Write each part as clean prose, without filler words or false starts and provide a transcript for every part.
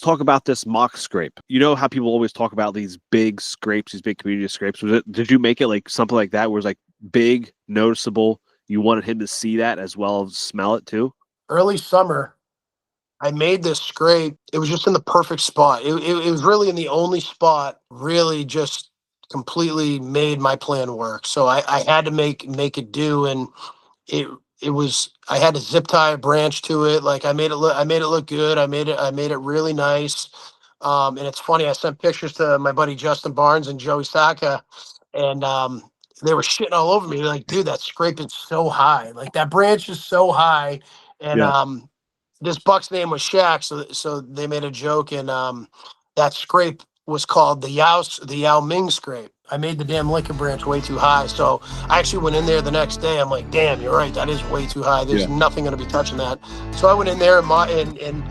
talk about this mock scrape. You know how people always talk about these big scrapes, these big community scrapes. Did you make it like something like that, where it's like big, noticeable? You wanted him to see that as well as smell it too. Early summer, I made this scrape. It was just in the perfect spot. It was really in the only spot. Really, just completely made my plan work. So I had to make it do, and it it was. I had to zip tie a branch to it. Like I made it look good. I made it really nice. And it's funny. I sent pictures to my buddy Justin Barnes and Joey Saka, and they were shitting all over me. They're like, dude, that scrape is so high. Like that branch is so high, and Yeah. this buck's name was Shaq, so they made a joke, and that scrape was called the Yao Ming scrape. I made the damn licking branch way too high, so I actually went in there the next day. I'm like, damn, you're right, that is way too high. There's nothing going to be touching that. So I went in there and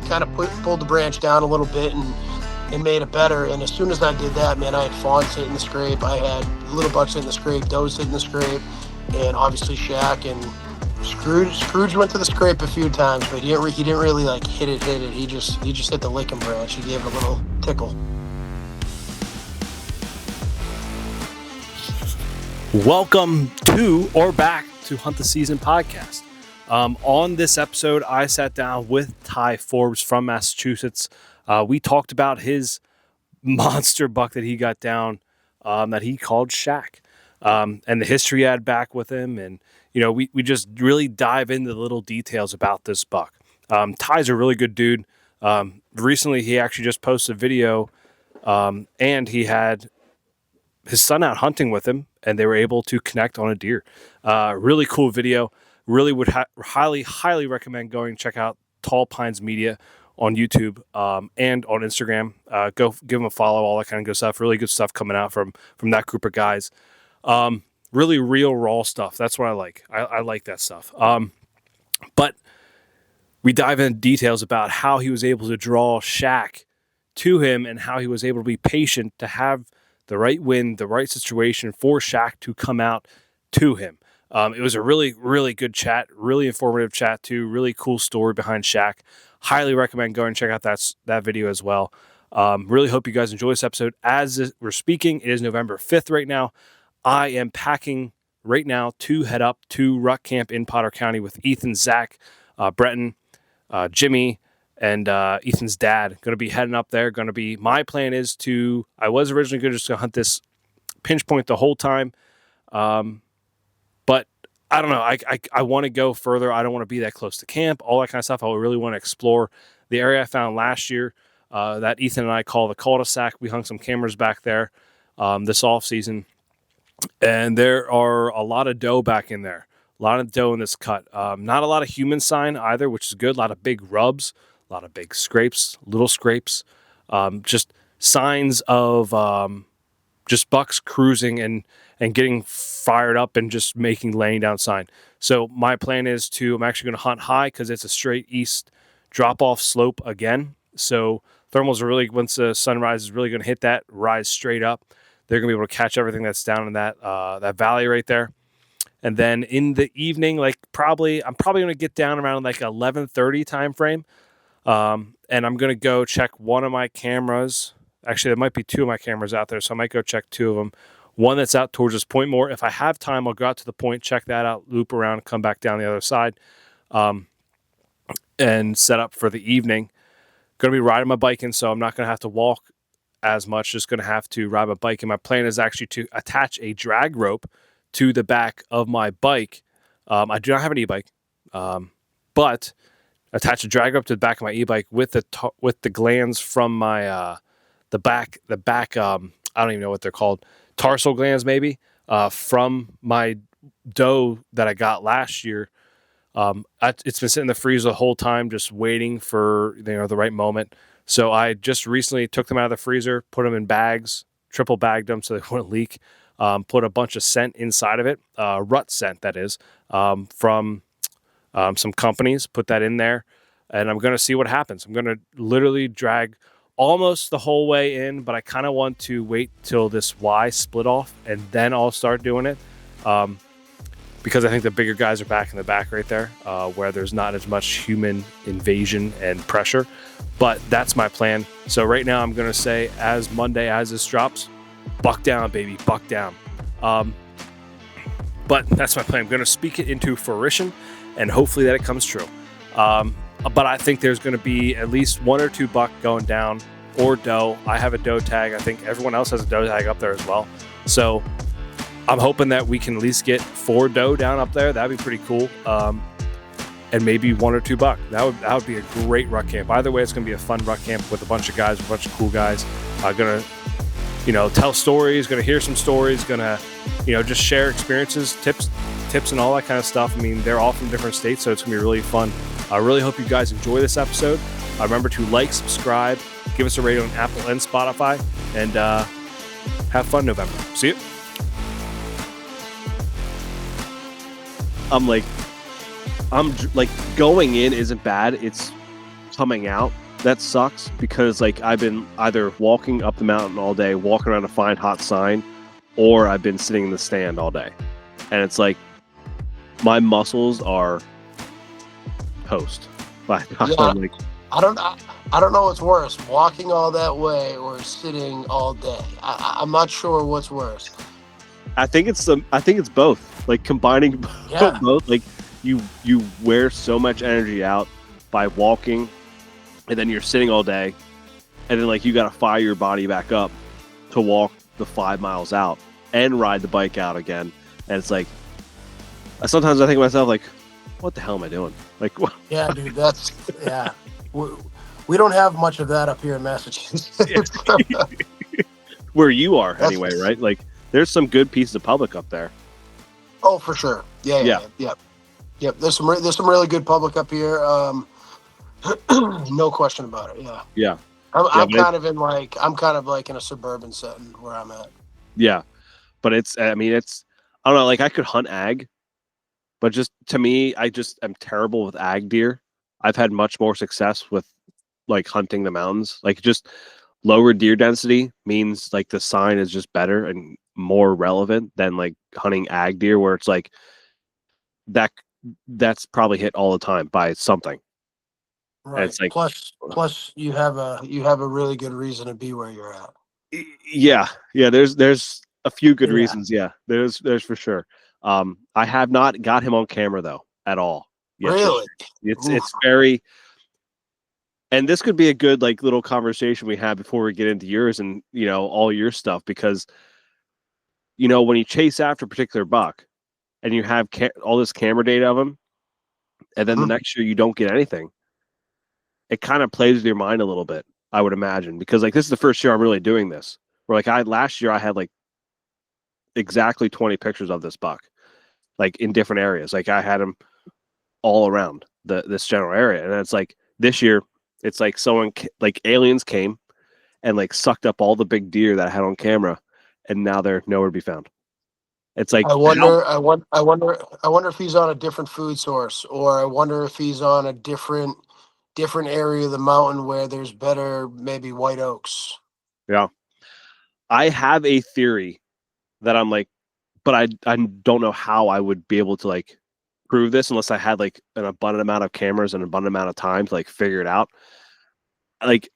kind of pulled the branch down a little bit and made it better. And as soon as I did that, man, I had fawns hitting the scrape, I had little bucks hitting the scrape, does hitting the scrape, and obviously Shaq and Scrooge went to the scrape a few times, but he didn't really like hit it. He just hit the licking branch. He gave it a little tickle. Welcome to or back to Hunt the Season podcast. On this episode, I sat down with Ty Forbes from Massachusetts. We talked about his monster buck that he got down that he called Shaq, and the history he had back with him. And, you know, we just really dive into the little details about this buck. Ty's a really good dude. Recently, he actually just posted a video, and he had his son out hunting with him, and they were able to connect on a deer. Really cool video. Really would highly recommend going check out Tall Pines Media on YouTube and on Instagram. Go give them a follow, all that kind of good stuff. Really good stuff coming out from that group of guys. Really real, raw stuff. That's what I like. I like that stuff. But we dive into details about how he was able to draw Shaq to him and how he was able to be patient to have the right wind, the right situation for Shaq to come out to him. It was a really, really good chat, really informative chat too. Really cool story behind Shaq. Highly recommend going and check out that video as well. Really hope you guys enjoy this episode. As we're speaking, it is November 5th right now. I am packing right now to head up to Ruck Camp in Potter County with Ethan, Zach, Breton, Jimmy, and Ethan's dad. Going to be heading up there. My plan is I was originally going to just hunt this pinch point the whole time. But I don't know. I want to go further. I don't want to be that close to camp, all that kind of stuff. I really want to explore the area I found last year that Ethan and I call the cul-de-sac. We hung some cameras back there this off season, and there are a lot of doe back in there. A lot of doe in this cut. Not a lot of human sign either, which is good. A lot of big rubs, a lot of big scrapes, little scrapes. Just signs of just bucks cruising and getting fired up and just laying down sign. So my plan is I'm actually going to hunt high because it's a straight east drop-off slope again. So thermals are really, once the sun rises, really going to hit that, rise straight up. They're going to be able to catch everything that's down in that valley right there. And then in the evening, I'm probably going to get down around 11:30 time frame. And I'm going to go check one of my cameras. Actually, there might be two of my cameras out there, so I might go check two of them. One that's out towards this point more. If I have time, I'll go out to the point, check that out, loop around, come back down the other side, and set up for the evening. Going to be riding my bike in, so I'm not going to have to walk as much, just going to have to ride my bike. And my plan is actually to attach a drag rope to the back of my bike. I do not have an e-bike, but attach a drag rope to the back of my e-bike with the glands from my the back. I don't even know what they're called, tarsal glands maybe, from my doe that I got last year. It's been sitting in the freezer the whole time, just waiting for the right moment. So I just recently took them out of the freezer, put them in bags, triple bagged them so they wouldn't leak. Put a bunch of scent inside of it, rut scent that is, from some companies. Put that in there, and I'm going to see what happens. I'm going to literally drag almost the whole way in, but I kind of want to wait till this Y split off, and then I'll start doing it. because I think the bigger guys are back in the back right there, where there's not as much human invasion and pressure. But that's my plan. So right now I'm going to say, as Monday, as this drops, buck down, baby, buck down. But that's my plan. I'm going to speak it into fruition, and hopefully that it comes true. But I think there's going to be at least 1 or 2 buck going down, or doe. I have a doe tag. I think everyone else has a doe tag up there as well. So I'm hoping that we can at least get 4 doe down up there. That'd be pretty cool. And maybe 1 or 2 buck. That would be a great rut camp. Either way, it's going to be a fun rut camp with a bunch of guys, a bunch of cool guys. Gonna, tell stories. Gonna hear some stories. Gonna, just share experiences, tips, and all that kind of stuff. I mean, they're all from different states, so it's gonna be really fun. I really hope you guys enjoy this episode. Remember to like, subscribe, give us a rating on Apple and Spotify, and have fun November. See you. I'm like going in isn't bad. It's coming out that sucks, because like I've been either walking up the mountain all day, walking around to find hot sign, or I've been sitting in the stand all day, and it's like my muscles are toast. But Yeah. I don't know what's worse, walking all that way or sitting all day. I'm not sure what's worse. I think it's both. Like combining Yeah. both. Like you wear so much energy out by walking, and then you're sitting all day, and then like you got to fire your body back up to walk the 5 miles out and ride the bike out again. And it's like sometimes I think to myself, like, what the hell am I doing? Like, what? Yeah, dude, that's yeah. We don't have much of that up here in Massachusetts. Where you are anyway, right? Like, there's some good pieces of public up there. Oh, for sure. Yeah. There's some really good public up here. No question about it. Yeah. Yeah. I'm kind of like in a suburban setting where I'm at. Yeah, but I don't know. Like I could hunt ag, but just to me, I just am terrible with ag deer. I've had much more success with like hunting the mountains. Like just lower deer density means like the sign is just better and more relevant than like hunting ag deer, where it's like that's probably hit all the time by something. Right. And it's like plus you have a really good reason to be where you're at. Yeah. There's a few good reasons. Yeah, there's for sure. I have not got him on camera though at all. Yet. Really? It's very, and this could be a good like little conversation we have before we get into yours and all your stuff, because when you chase after a particular buck and you have all this camera data of him, and then the next year you don't get anything, it kind of plays with your mind a little bit, I would imagine, because like this is the first year I'm really doing this. Where like last year I had like exactly 20 pictures of this buck, like in different areas. Like I had him all around this general area, and it's like this year it's like someone like aliens came and like sucked up all the big deer that I had on camera, and now they're nowhere to be found. It's like I wonder if he's on a different food source, or I wonder if he's on a different area of the mountain where there's better maybe white oaks. Yeah, I have a theory that I'm like, but I don't know how I would be able to like prove this unless I had like an abundant amount of cameras and an abundant amount of time to like figure it out. Like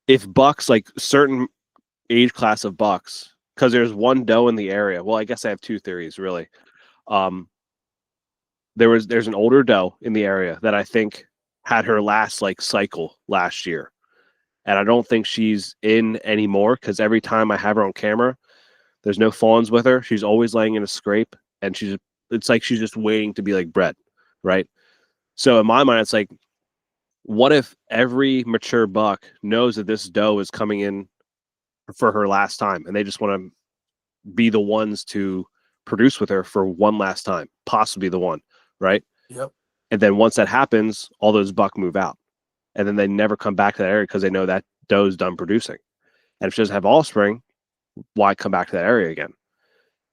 if bucks, like certain age class of bucks, because there's one doe in the area. Well, I guess I have 2 theories really. There's an older doe in the area that I think had her last like cycle last year, and I don't think she's in anymore, because every time I have her on camera, there's no fawns with her. She's always laying in a scrape, and it's like she's just waiting to be like bred, right? So in my mind, it's like, what if every mature buck knows that this doe is coming in for her last time, and they just want to be the ones to produce with her for one last time, possibly the one, right? Yep. And then once that happens, all those buck move out, and then they never come back to that area because they know that doe's done producing. And if she doesn't have offspring, why come back to that area again?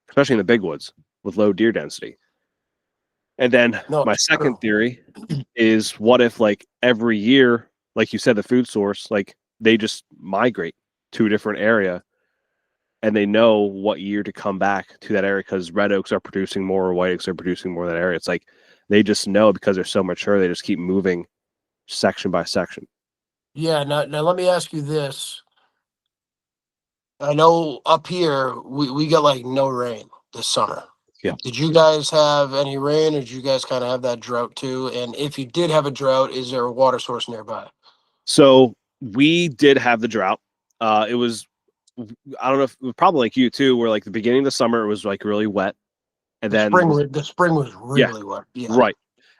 Especially in the big woods with low deer density. And then my second theory is, what if like every year, like you said, the food source, like they just migrate to a different area, and they know what year to come back to that area because red oaks are producing more or white oaks are producing more in that area. It's like they just know because they're so mature, they just keep moving section by section. Yeah. Now let me ask you this. I know up here we got like no rain this summer. Yeah. Did you guys have any rain, or did you guys kind of have that drought too? And if you did have a drought, is there a water source nearby? So we did have the drought. It was, I don't know if it was probably like you too, where like the beginning of the summer it was like really wet, and The then spring was yeah, really wet. Yeah. right,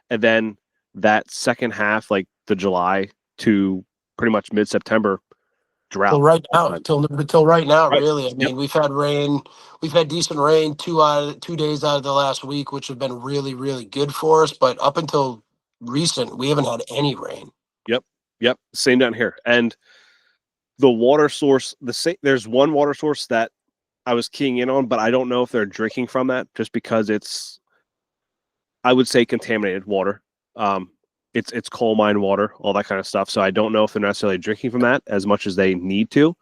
and then that second half, like the July to pretty much mid September, Till drought. right now, till right now, Right. really. I Yep. mean, we've had rain. We've had decent rain 2 days out of the last week, which have been really, really good for us. But up until recent, we haven't had any rain. Yep. Yep. Same down here. And the water source, there's one water source that I was keying in on, but I don't know if they're drinking from that just because it's, I would say, contaminated water. Um, it's coal mine water, all that kind of stuff. So I don't know if they're necessarily drinking from that as much as they need to.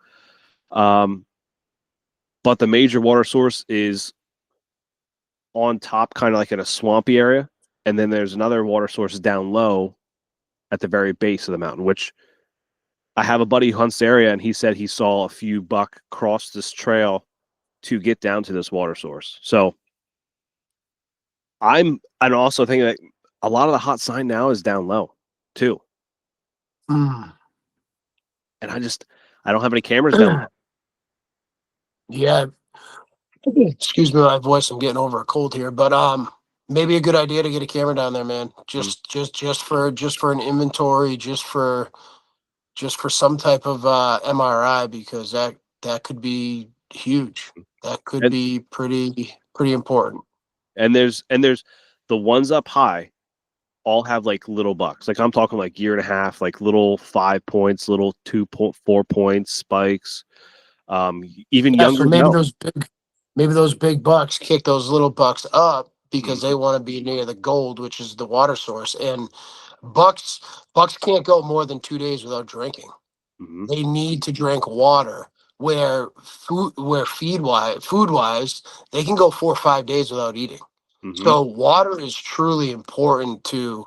But the major water source is on top, kind of like in a swampy area. And then there's another water source down low at the very base of the mountain, which I have a buddy who hunts the area, and he said he saw a few buck cross this trail to get down to this water source. So I'm also thinking that a lot of the hot sign now is down low too. Mm. And I don't have any cameras down low. Yeah. Excuse me, my voice. I'm getting over a cold here, but maybe a good idea to get a camera down there, man. Just for an inventory, just for some type of MRI, because that could be huge. That could And, be pretty important. and there's the ones up high all have like little bucks. Like I'm talking like year and a half, like little 5 points, little 2.4 points, spikes. Even Yeah, so younger males. maybe those big bucks kick those little bucks up because Mhm. they want to be near the gold, which is the water source. And bucks bucks can't go more than 2 days without drinking. Mhm. They need to drink water. Where food wise, they can go 4 or 5 days without eating. Mhm. So water is truly important to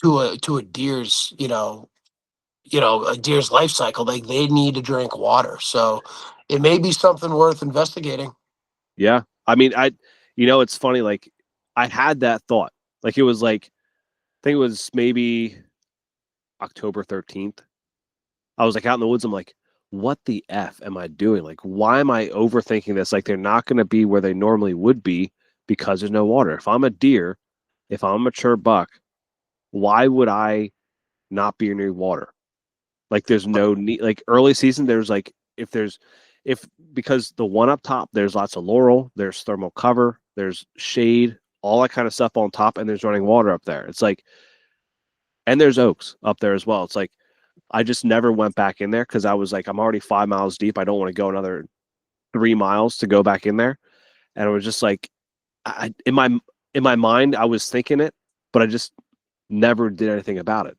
a deer's a deer's life cycle. They need to drink water. So it may be something worth investigating. Yeah. I mean, it's funny. Like I had that thought. Like it was like, I think it was maybe October 13th. I was like out in the woods. I'm like, what the F am I doing? Like, why am I overthinking this? Like, they're not going to be where they normally would be because there's no water. If I'm a deer, if I'm a mature buck, why would I not be near water? Like, there's no need. Like, early season, there's like, because the one up top, there's lots of laurel, there's thermal cover, there's shade, all that kind of stuff on top, and there's running water up there. It's like, and there's oaks up there as well. It's like, I just never went back in there because I was like, I'm already 5 miles deep. I don't want to go another 3 miles to go back in there. And it was just like, in my mind, I was thinking it, but I just never did anything about it.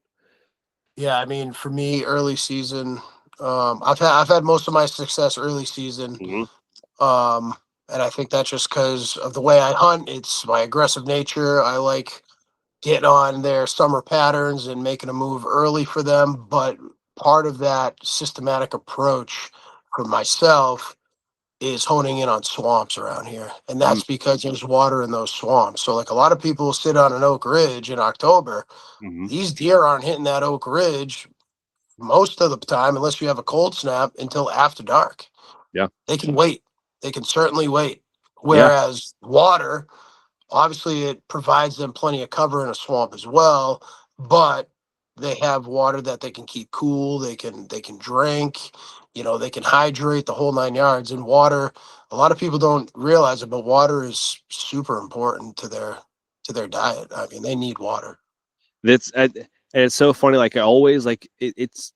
Yeah, I mean, for me, early season, I've had most of my success early season, Mm-hmm. and I think that's just because of the way I hunt. It's my aggressive nature. I like getting on their summer patterns and making a move early for them. But part of that systematic approach for myself is honing in on swamps around here. And that's because there's water in those swamps. So like a lot of people sit on an oak ridge in October. Mm-hmm. These deer aren't hitting that oak ridge most of the time, unless you have a cold snap, until after dark. Yeah. They can wait. They can certainly wait. Yeah. Whereas water, obviously, it provides them plenty of cover in a swamp as well, but they have water that they can keep cool. They can drink. They can hydrate the whole 9 yards. And water, a lot of people don't realize it, but water is super important to their diet. I mean, they need water. And it's so funny. Like I always like it's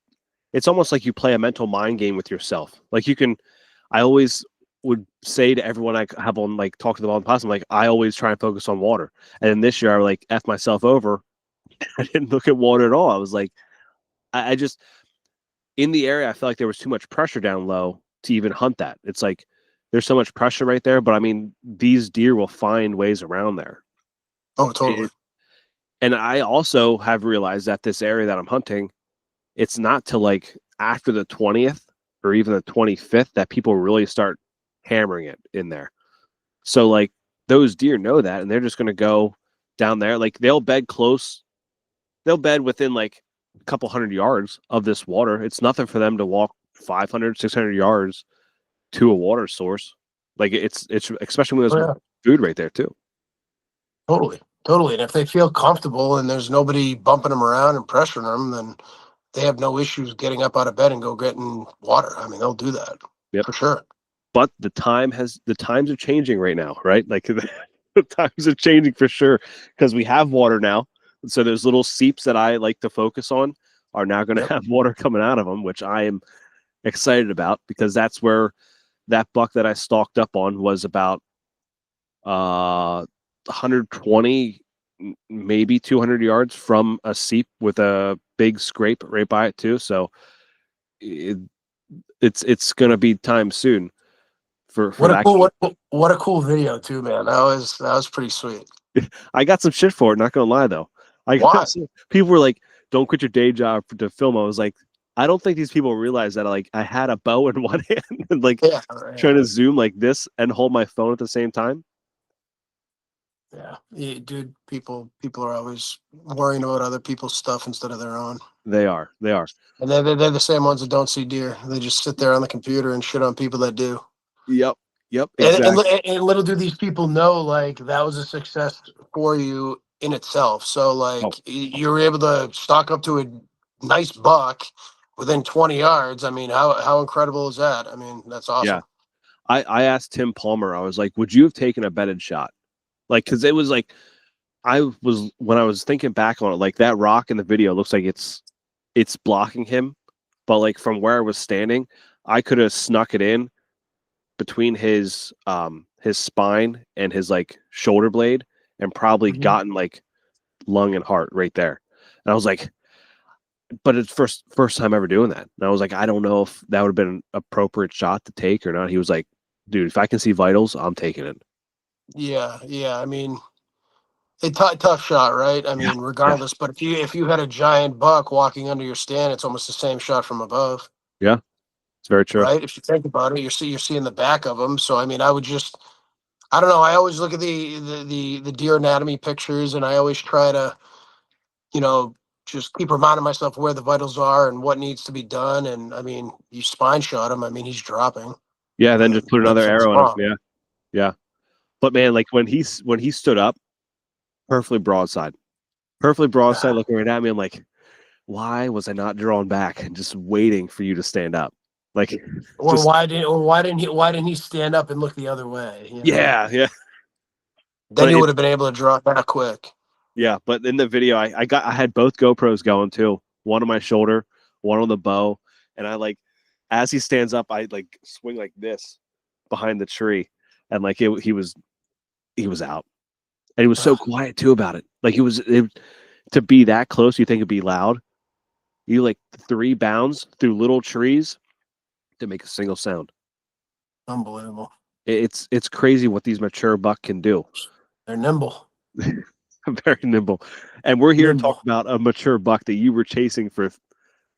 almost like you play a mental mind game with yourself. Like I always would say to everyone I have on, like, talk to them on the podcast, I'm like, I always try and focus on water. And then this year I like F myself over. I didn't look at water at all. I was like, I just, in the area, I felt like there was too much pressure down low to even hunt that. It's like, there's so much pressure right there. But I mean, these deer will find ways around there. Oh, totally. And I also have realized that this area that I'm hunting, it's not till like after the 20th or even the 25th that people really start hammering it in there. So like those deer know that, and they're just going to go down there. Like they'll bed close. They'll bed within like a couple hundred yards of this water. It's nothing for them to walk 500, 600 yards to a water source. Like it's especially when there's food right there too. Totally. And if they feel comfortable and there's nobody bumping them around and pressuring them, then they have no issues getting up out of bed and go getting water. I mean, they'll do that for sure. But the times are changing right now, right? Like the times are changing for sure because we have water now. So those little seeps that I like to focus on are now going to have water coming out of them, which I am excited about because that's where that buck that I stalked up on was about 120, maybe 200 yards from a seep with a big scrape right by it too. So it's going to be time soon for what that. What a cool video too, man. That was pretty sweet. I got some shit for it. Not going to lie though. People were like, "Don't quit your day job to film." I was like, I don't think these people realize that like I had a bow in one hand and like trying to zoom like this and hold my phone at the same time. Yeah, dude. People are always worrying about other people's stuff instead of their own. They are, and they're the same ones that don't see deer. They just sit there on the computer and shit on people that do. Yep, exactly. And little do these people know, like that was a success for you in itself. So like you were able to stock up to a nice buck within 20 yards. I mean, how incredible is that? I mean, that's awesome. Yeah. I asked Tim Palmer, I was like, would you have taken a bedded shot? Like, because it was like, when I was thinking back on it, like that rock in the video looks like it's blocking him. But like from where I was standing, I could have snuck it in between his spine and his like shoulder blade and probably gotten like lung and heart right there. And I was like, but it's first time ever doing that. And I was like, I don't know if that would have been an appropriate shot to take or not. He was like, dude, if I can see vitals, I'm taking it. Yeah. I mean, tough shot, right? I mean, regardless. But if you had a giant buck walking under your stand, it's almost the same shot from above. Yeah, it's very true. Right? If you think about it, you're seeing the back of them. So I mean, I don't know. I always look at the deer anatomy pictures, and I always try to, just keep reminding myself where the vitals are and what needs to be done. And I mean, you spine shot him. I mean, he's dropping. Yeah, then just put another arrow in him. Yeah. But man, like when he stood up, perfectly broadside, looking right at me. I'm like, why was I not drawn back and just waiting for you to stand up? Like, why didn't he stand up and look the other way? Yeah. Then you would have been able to draw back quick. Yeah, but in the video, I had both GoPros going too. One on my shoulder, one on the bow, and I like as he stands up, I like swing like this behind the tree, and like he was out, and he was so quiet too about it. Like to be that close, you think it'd be loud. You like 3 bounds through little trees to make a single sound. Unbelievable. It's crazy what these mature buck can do. They're nimble. Very nimble. And we're here to talk about a mature buck that you were chasing for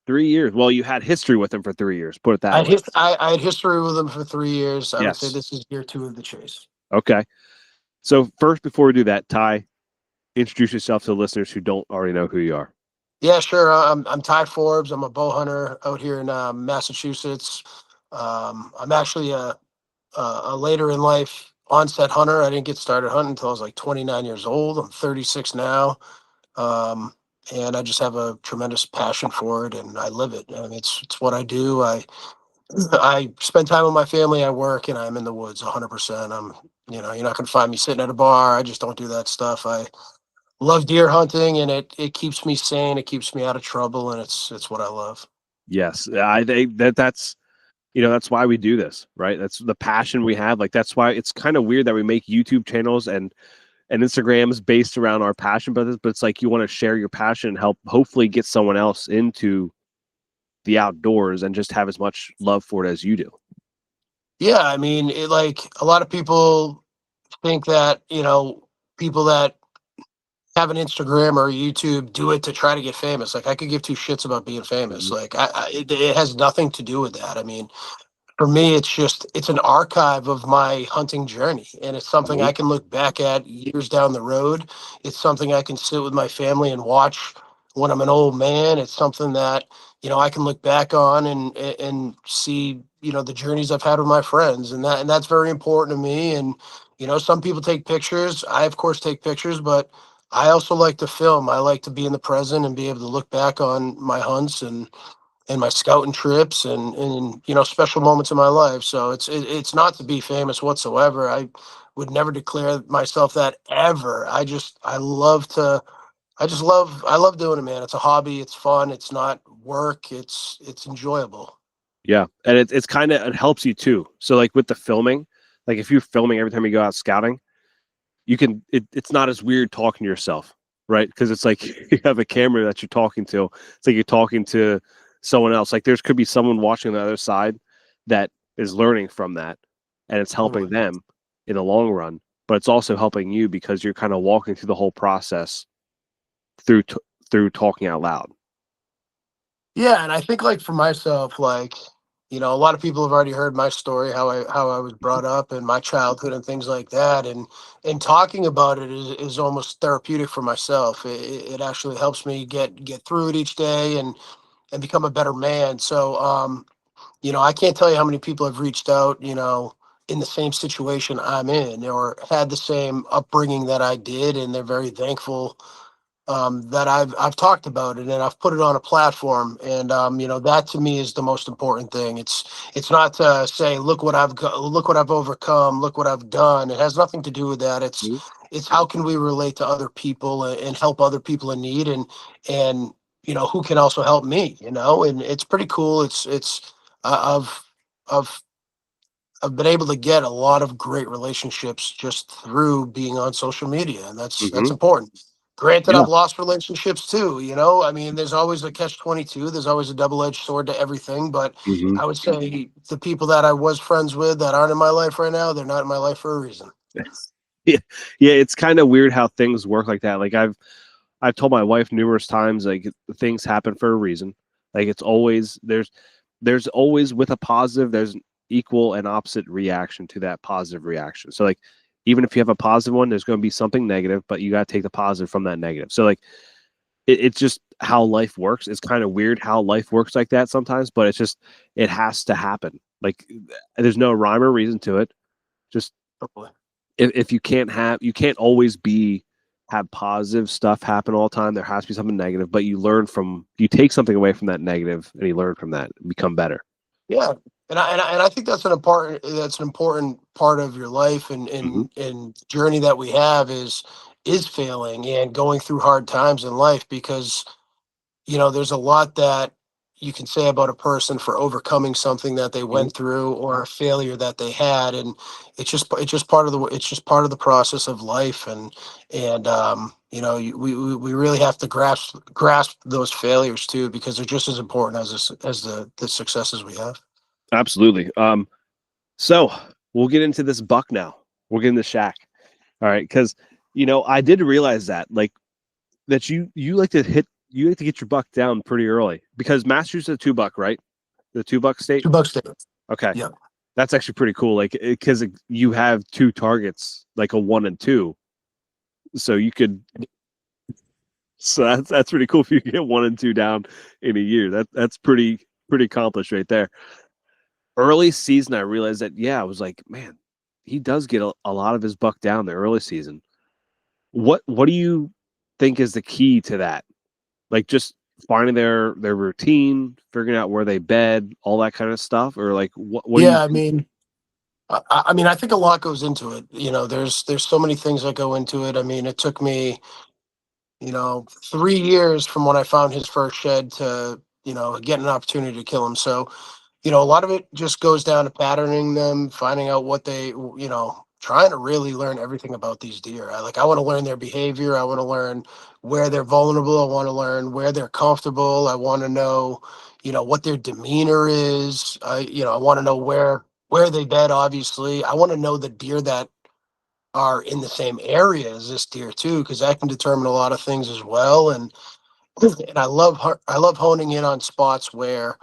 3 years. Well, you had history with him for 3 years. Put it that way. I had history with him for 3 years. I would say this is year 2 of the chase. Okay. So first, before we do that, Ty, introduce yourself to the listeners who don't already know who you are. Yeah, sure. I'm Ty Forbes. I'm a bow hunter out here in Massachusetts. I'm actually a later in life onset hunter. I didn't get started hunting until I was like 29 years old. I'm 36 now. And I just have a tremendous passion for it, and I live it. I mean, it's what I do. I spend time with my family. I work, and I'm in the woods 100%. You're not going to find me sitting at a bar. I just don't do that stuff. I love deer hunting, and it keeps me sane. It keeps me out of trouble, and it's what I love. Yes, I think that's that's why we do this, right? That's the passion we have. Like that's why it's kind of weird that we make YouTube channels and Instagrams based around our passion, but it's like you want to share your passion and help hopefully get someone else into the outdoors and just have as much love for it as you do. Yeah, I mean, like a lot of people think that, people that have an Instagram or YouTube do it to try to get famous. Like I could give two shits about being famous. Mhm. Like it has nothing to do with that. I mean, for me, it's an archive of my hunting journey, and it's something Mhm. I can look back at years down the road. It's something I can sit with my family and watch when I'm an old man. It's something that I can look back on and see the journeys I've had with my friends, and that's very important to me. And some people take pictures. I of course take pictures, but I also like to film. I like to be in the present and be able to look back on my hunts and my scouting trips and special moments in my life. So it's not to be famous whatsoever. I would never declare myself that ever. I love doing it, man. It's a hobby. It's fun. It's not work. It's enjoyable. Yeah, and it's kind of it helps you too. So like with the filming, like if you're filming every time you go out scouting, you can it's not as weird talking to yourself, right? Because it's like you have a camera that you're talking to. It's like you're talking to someone else. Like there's could be someone watching on the other side that is learning from that, and it's helping Totally. them in the long run. But it's also helping you because you're kind of walking through the whole process through through talking out loud. Yeah, and I think like for myself, like a lot of people have already heard my story, how I was brought up, and my childhood and things like that, and talking about it is almost therapeutic for myself. It actually helps me get through it each day and become a better man. So, I can't tell you how many people have reached out, in the same situation I'm in or had the same upbringing that I did, and they're very thankful that I've talked about it and I've put it on a platform, and that to me is the most important thing. It's not to say look what I've overcome, look what I've done. It has nothing to do with that. Mhm. It's how can we relate to other people and help other people in need, and who can also help me, and it's pretty cool. It's I've I've I've been able to get a lot of great relationships just through being on social media, and that's Mhm. important. Granted, Yeah. I've lost relationships too. I mean, there's always a catch-22. There's always a double-edged sword to everything. But Mhm. I would say the people that I was friends with that aren't in my life right now, they're not in my life for a reason. Yeah, yeah, it's kind of weird how things work like that. Like I've told my wife numerous times, like things happen for a reason. Like it's always there's always with a positive, there's an equal and opposite reaction to that positive reaction. So like even if you have a positive one, there's going to be something negative, but you got to take the positive from that negative. So like it's just how life works. It's kind of weird how life works like that sometimes, but it's just it has to happen. Like there's no rhyme or reason to it. Just Hopefully. if you can't have you can't always be have positive stuff happen all the time. There has to be something negative, but you take something away from that negative and you learn from that and become better. Yeah, and I think that's an important part of your life and Hmm. and journey that we have is failing and going through hard times in life, because there's a lot that you can say about a person for overcoming something that they Hmm. went through or a failure that they had, and it's just part of the process of life, and we really have to grasp those failures too, because they're just as important as the successes we have. Absolutely. So we'll get into this buck now. We'll get into Shaq. All right, because I did realize that that you like to get your buck down pretty early because Massachusetts is a 2 buck, right? The 2 buck state. $2 there. Okay. Yeah. That's actually pretty cool. Like, because you have two targets, like a 1 and 2, so you could. So that's pretty cool if you get 1 and 2 down in a year. That's pretty accomplished right there. Early season, I realized that I was like, man, he does get a lot of his buck down the early season. What do you think is the key to that? Like just finding their routine, figuring out where they bed, all that kind of stuff, or like what do you Yeah, I think? mean, I think a lot goes into it. There's so many things that go into it. I mean, it took me 3 years from when I found his first shed to get an opportunity to kill him. So a lot of it just goes down to patterning them, finding out what they, trying to really learn everything about these deer. I want to learn their behavior. I want to learn where they're vulnerable. I want to learn where they're comfortable. I want to know, what their demeanor is. I want to know where. where they bed, obviously. I want to know the deer that are in the same area as this deer too, because that can determine a lot of things as well. And I love honing in on spots where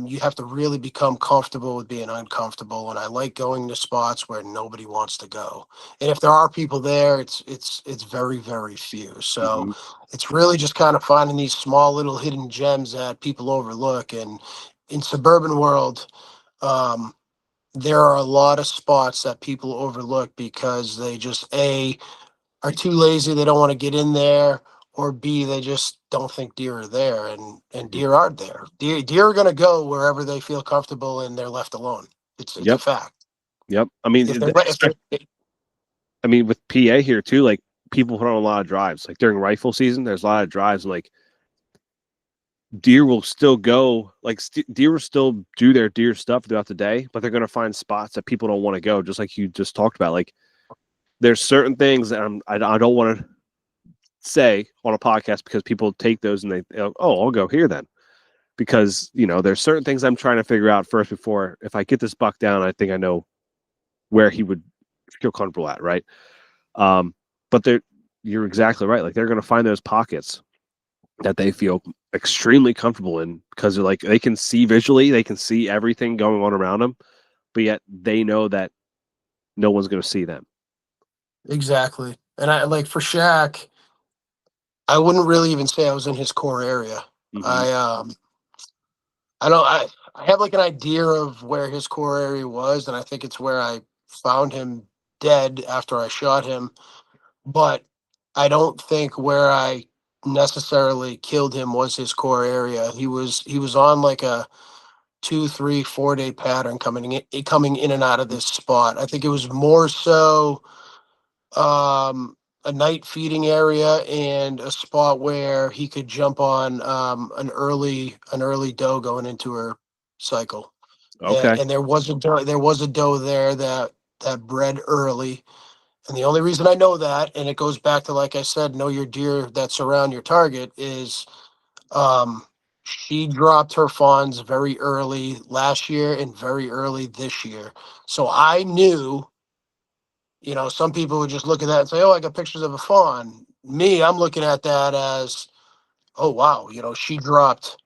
you have to really become comfortable with being uncomfortable. And I like going to spots where nobody wants to go. And if there are people there, it's very, very few. So Hmm. it's really just kind of finding these small little hidden gems that people overlook. And in suburban world, um, there are a lot of spots that people overlook because they just are too lazy, they don't want to get in there, or B, they just don't think deer are there, and deer are there. Deer are going to go wherever they feel comfortable and they're left alone. It's a Yep. fact. Yep. I mean, If they're if they're I mean, with PA here too, like people put on a lot of drives. Like during rifle season, there's a lot of drives. And, like deer will still go, like deer will still do their deer stuff throughout the day, but they're going to find spots that people don't want to go. Just like you just talked about. Like there's certain things that I don't want to say on a podcast because people take those and oh, I'll go here then. Because there's certain things I'm trying to figure out first before if I get this buck down, I think I know where he would feel comfortable at, right? But you're exactly right. Like they're going to find those pockets that they feel extremely comfortable in because they're like they can see visually, they can see everything going on around them, but yet they know that no one's going to see them. exactly. And I like for Shaq, I wouldn't really even say I was in his core area. Mm-hmm. I don't I have like an idea of where his core area was, and I think it's where I found him dead after I shot him. But I don't think where I necessarily killed him was his core area. He was on like a 2, 3, 4 day pattern coming in and out of this spot. I think it was more so a night feeding area and a spot where he could jump on an early doe going into her cycle. And Okay. and there was a doe there that bred early. And the only reason I know that, and it goes back to, like I said, know your deer that surround your target, is um, she dropped her fawns very early last year and very early this year. So I knew, some people would just look at that and say, oh, I got pictures of a fawn. Me, I'm looking at that as, oh, wow, she dropped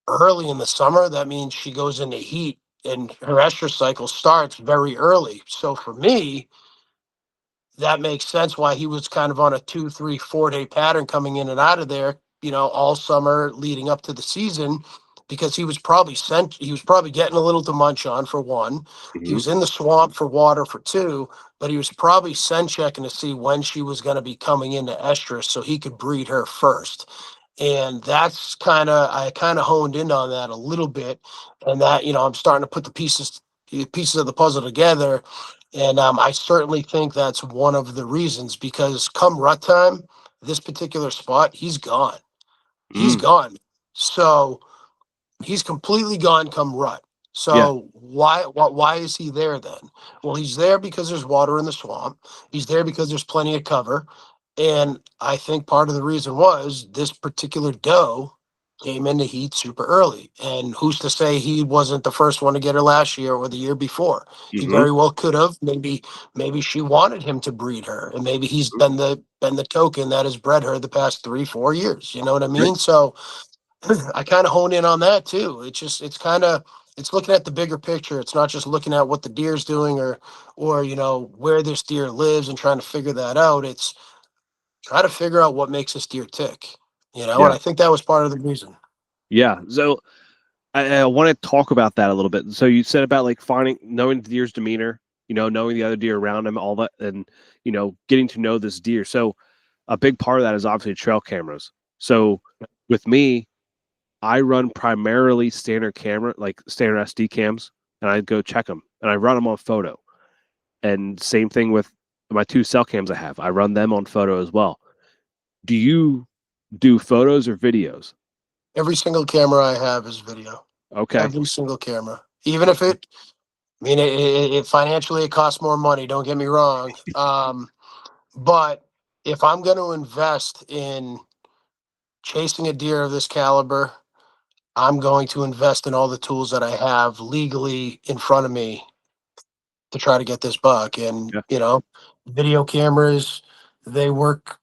early in the summer. That means she goes into heat and her estrus cycle starts very early. So for me, that makes sense why he was kind of on a 2, 3, 4 day pattern coming in and out of there, all summer leading up to the season, because he was probably getting a little to munch on for one. He Mm-hmm. was in the swamp for water for two, but he was probably scent checking to see when she was going to be coming into estrus so he could breed her first. And I kind of honed in on that a little bit. And that, I'm starting to put the pieces of the puzzle together. And I certainly think that's one of the reasons, because come rut time, this particular spot, he's gone. He's Mm. gone. So he's completely gone come rut. Yeah. So why is he there then? Well, he's there because there's water in the swamp. He's there because there's plenty of cover. And I think part of the reason was this particular doe came into heat super early. And who's to say he wasn't the first one to get her last year or the year before? He Mm-hmm. very well could have. Maybe she wanted him to breed her, and maybe he's been the token that has bred her the past 3, 4 years. You know what I Right. mean? So I kind of hone in on that too. It's looking at the bigger picture. It's not just looking at what the deer's doing or where this deer lives and trying to figure that out. It's try to figure out what makes this deer tick. And Yeah. I think that was part of the reason. Yeah. So I want to talk about that a little bit. So you said about like knowing the deer's demeanor, knowing the other deer around him, all that, and getting to know this deer. So a big part of that is obviously trail cameras. So with me, I run primarily standard camera, like standard SD cams, and I go check them and I run them on photo. And same thing with my 2 cell cams I have. I run them on photo as well. Do you do photos or videos? Every single camera I have is video. Okay. Every single camera, even if it financially it costs more money. Don't get me wrong. But if I'm going to invest in chasing a deer of this caliber, I'm going to invest in all the tools that I have legally in front of me to try to get this buck. And, Yeah. video cameras, they work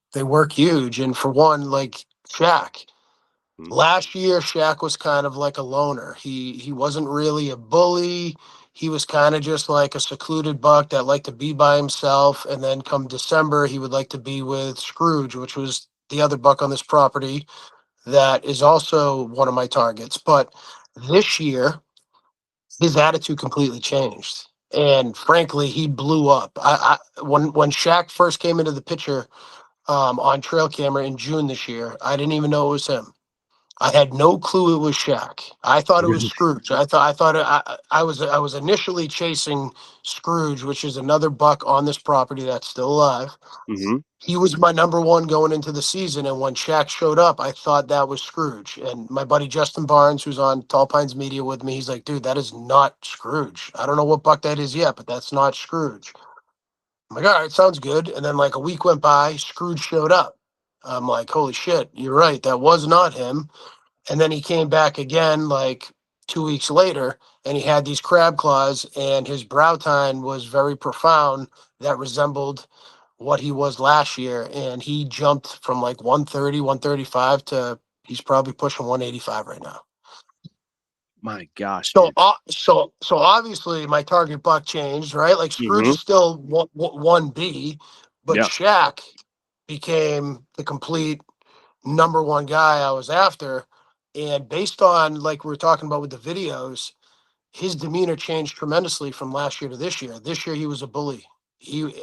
huge. And for one, like Shaq, Mhm. last year, Shaq was kind of like a loner. He wasn't really a bully. He was kind of just like a secluded buck that liked to be by himself. And then come December, he would like to be with Scrooge, which was the other buck on this property that is also one of my targets. But this year, his attitude completely changed. And frankly, he blew up. When Shaq first came into the picture on trail camera in June this year, I didn't even know it was him. I had no clue it was Shaq. I thought it was Scrooge. I was initially chasing Scrooge, which is another buck on this property that's still alive. Mm-hmm. He was my number one going into the season, and when Shaq showed up, I thought that was Scrooge. And my buddy Justin Barnes, who's on Tall Pines Media with me, he's like, "Dude, that is not Scrooge. I don't know what buck that is yet, but that's not Scrooge." I'm like, "All right, sounds good." And then like a week went by, Scrooge showed up. I'm like, "Holy shit, you're right. That was not him." And then he came back again like 2 weeks later, and he had these crab claws, and his brow tine was very profound that resembled what he was last year. And he jumped from like 130, 135 to he's probably pushing 185 right now. My gosh, So, dude. so obviously my target buck changed, right? Like Scrooge Mm-hmm. is still one B, but Yeah. Shaq became the complete number one guy I was after. And based on like we were talking about with the videos, his demeanor changed tremendously from last year to this year. This year he was a bully.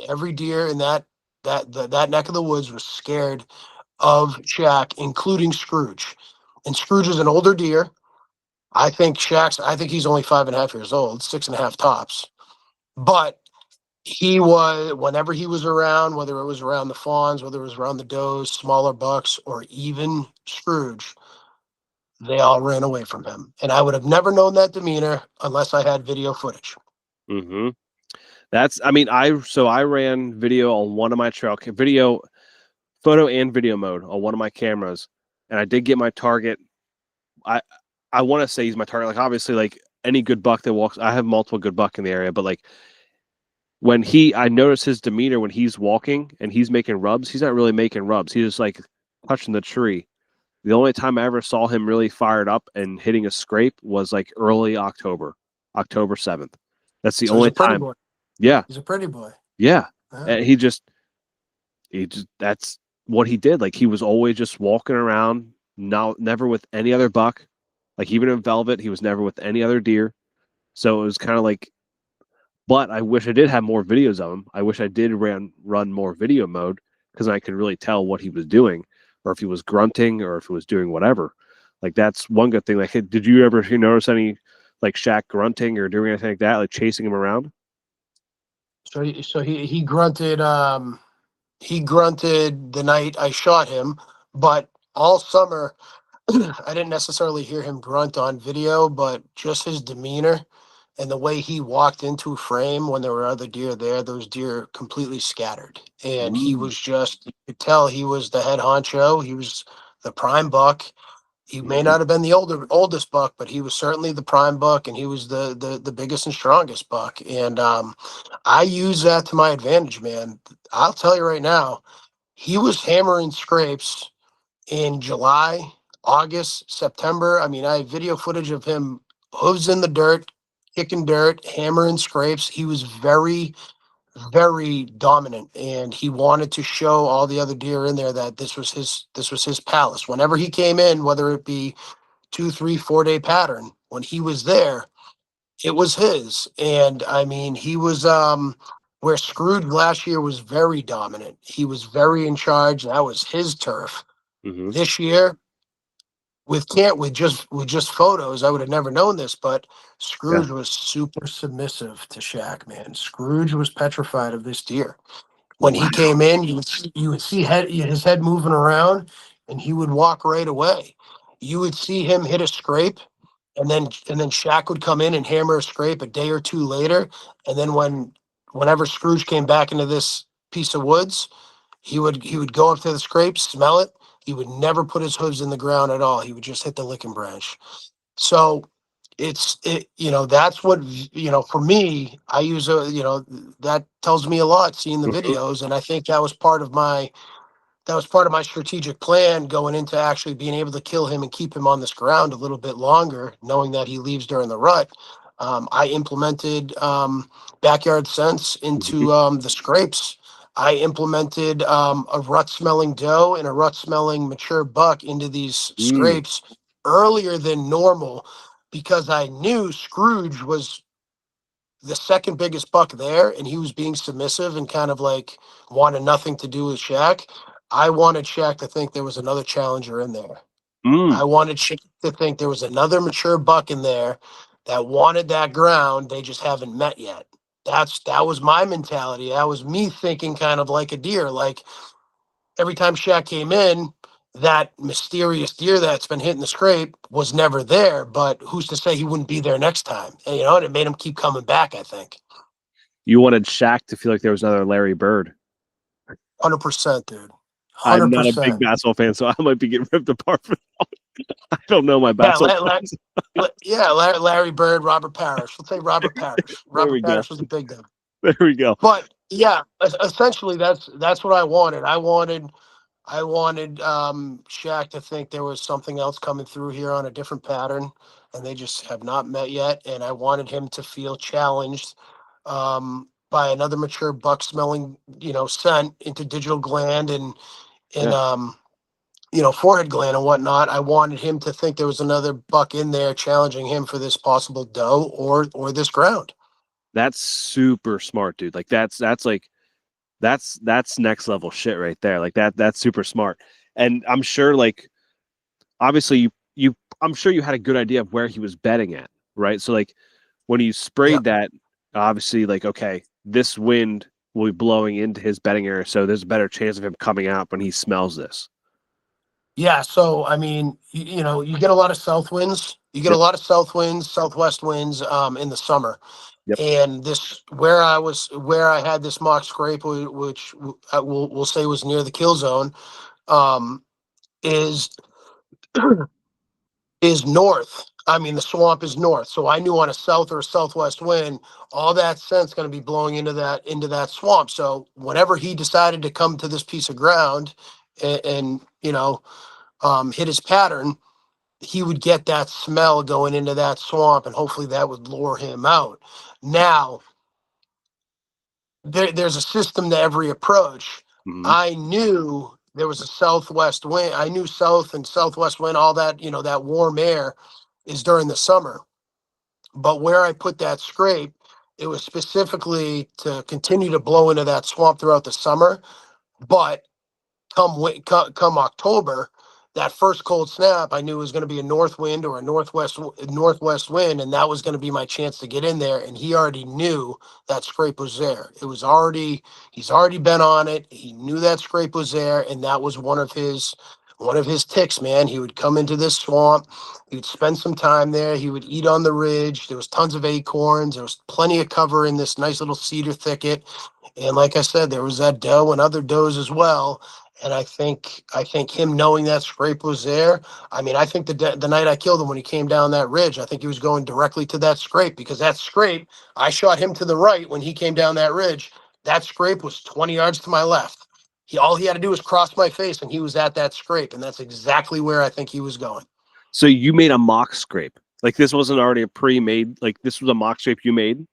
Every deer in that neck of the woods was scared of Shaq, including Scrooge. And Scrooge is an older deer. I think he's only 5.5 years old, 6.5 tops. But he was, whenever he was around, whether it was around the fawns, whether it was around the does, smaller bucks, or even Scrooge, they all ran away from him. And I would have never known that demeanor unless I had video footage. Mm-hmm. I mean, I ran video on one of my video, photo and video mode on one of my cameras, and I did get my target. I I want to say he's my target. Like obviously, like any good buck that walks, I have multiple good buck in the area, but like I notice his demeanor when he's walking and he's making rubs. He's not really making rubs. He's just like touching the tree. The only time I ever saw him really fired up and hitting a scrape was like early October, October 7th. That's the So he's only a pretty time. boy. Yeah, He's a pretty boy. yeah. Yeah. And he just that's what he did. Like he was always just walking around, never with any other buck. Like even in velvet, he was never with any other deer. So it was kind of like, but I wish I did have more videos of him. I wish I did run more video mode because I could really tell what he was doing, or if he was grunting, or if he was doing whatever. Like that's one good thing. Like, did you ever notice any like Shaq grunting or doing anything like that, like chasing him around? So he grunted. He grunted the night I shot him, but all summer I didn't necessarily hear him grunt on video, but just his demeanor and the way he walked into frame when there were other deer there, those deer completely scattered. And he Mm. was just, you could tell he was the head honcho. He was the prime buck. He may Mhm. not have been the oldest buck, but he was certainly the prime buck, and he was the biggest and strongest buck. And I use that to my advantage, man. I'll tell you right now, he was hammering scrapes in July, August, September. I mean, I have video footage of him hooves in the dirt, kicking dirt, hammering scrapes. He was very, very dominant, and he wanted to show all the other deer in there that this was his palace. Whenever he came in, whether it be 2, 3, 4 day pattern, when he was there, it was his. And I mean, he was where Scrooge last year was very dominant. He was very in charge. That was his turf. Mhm. This year, with just photos, I would have never known this, but Yeah. Scrooge was super submissive to Shaq, man. Scrooge was petrified of this deer. When Wow. he came in, you would see his head moving around, and he would walk right away. You would see him hit a scrape, and then Shaq would come in and hammer a scrape a day or two later, and then whenever Scrooge came back into this piece of woods, he would go up to the scrape, smell it. He would never put his hooves in the ground at all. He would just hit the licking branch. So that's what, for me, I use that tells me a lot seeing the Mhm. videos. And I think that was part of my strategic plan going into actually being able to kill him and keep him on this ground a little bit longer, knowing that he leaves during the rut. I implemented backyard scents Mhm. into the scrapes. I implemented a rut smelling doe and a rut smelling mature buck into these Mm. scrapes earlier than normal because I knew Scrooge was the second biggest buck there, and he was being submissive and kind of like wanted nothing to do with Shaq. I wanted Shaq to think there was another challenger in there. Mm. I wanted Shaq to think there was another mature buck in there that wanted that ground. They just haven't met yet. That was my mentality. That was me thinking kind of like a deer. Like every time Shaq came in, that mysterious deer that's been hitting the scrape was never there. But who's to say he wouldn't be there next time? And it made him keep coming back, I think. You wanted Shaq to feel like there was another Larry Bird. 100%, dude. I'm not a big 100%. basketball fan, so I might be getting ripped apart for that. I don't know my Yeah, basketball players. Larry Bird, Robert Parrish. Let's say Robert Parrish. There we Robert go. Parrish was a big guy. There we go. But yeah, essentially that's what I wanted. I wanted Shaq to think there was something else coming through here on a different pattern, and they just have not met yet. And I wanted him to feel challenged by another mature buck smelling, scent into digital gland and Yeah. forehead gland and whatnot. I wanted him to think there was another buck in there challenging him for this possible doe or this ground. That's super smart, dude. Like that's next level shit right there. Like that's super smart. And I'm sure like obviously you I'm sure you had a good idea of where he was betting at, right? So like when you Yeah. sprayed that, obviously like okay, this wind will be blowing into his bedding area, so there's a better chance of him coming out when he smells this. Yeah, so I mean, you get a lot of south winds. You get a Yep. lot of south winds, southwest winds in the summer. Yep. And this where I had this mock scrape, which we'll say was near the kill zone, um, is is north. I mean, the swamp is north, so I knew on a south or a southwest wind, all that scent's going to be blowing into that swamp. So whenever he decided to come to this piece of ground and hit his pattern, he would get that smell going into that swamp, and hopefully that would lure him out. Now, there's a system to every approach. Mhm. I knew there was a southwest wind. I knew south and southwest wind, all that, that warm air is during the summer. But where I put that scrape, it was specifically to continue to blow into that swamp throughout the summer. But come October, that first cold snap, I knew it was going to be a north wind or a northwest wind, and that was going to be my chance to get in there. And he already knew that scrape was there. He's already been on it. He knew that scrape was there, and that was one of his ticks, man. He would come into this swamp. He'd spend some time there. He would eat on the ridge. There was tons of acorns. There was plenty of cover in this nice little cedar thicket. And like I said, there was that doe and other does as well. And I think him knowing that scrape was there. I mean, I think the night I killed him when he came down that ridge, I think he was going directly to that scrape because that scrape, I shot him to the right when he came down that ridge. That scrape was 20 yards to my left. All he had to do was cross my face and he was at that scrape. And that's exactly where I think he was going. So you made a mock scrape. Like this wasn't already a pre-made, like this was a mock scrape you made.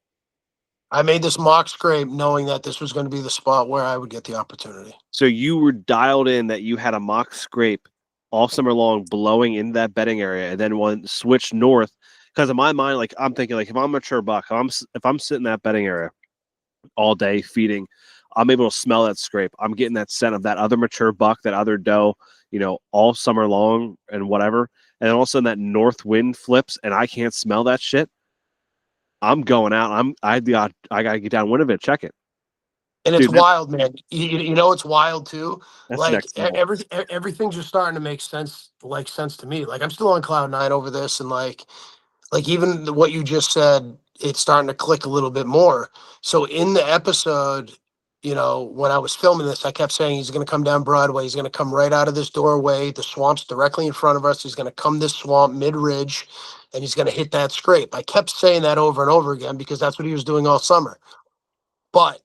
I made this mock scrape knowing that this was going to be the spot where I would get the opportunity. So you were dialed in that you had a mock scrape all summer long blowing in that bedding area and then one switched north. Because in my mind, like I'm thinking like if I'm a mature buck, if I'm sitting in that bedding area all day feeding, I'm able to smell that scrape. I'm getting that scent of that other mature buck, that other doe, all summer long and whatever. And then all of a sudden that north wind flips and I can't smell that shit. I'm going out. I gotta get downwind of it. Check it, And it's dude. wild, man. It's wild too. That's Like next level. everything's just starting to make sense to me. Like I'm still on cloud nine over this, and like even what you just said, it's starting to click a little bit more. So in the episode, when I was filming this, I kept saying he's going to come down Broadway. He's going to come right out of this doorway. The swamp's directly in front of us. He's going to come this swamp mid ridge, and he's going to hit that scrape. I kept saying that over and over again because that's what he was doing all summer. But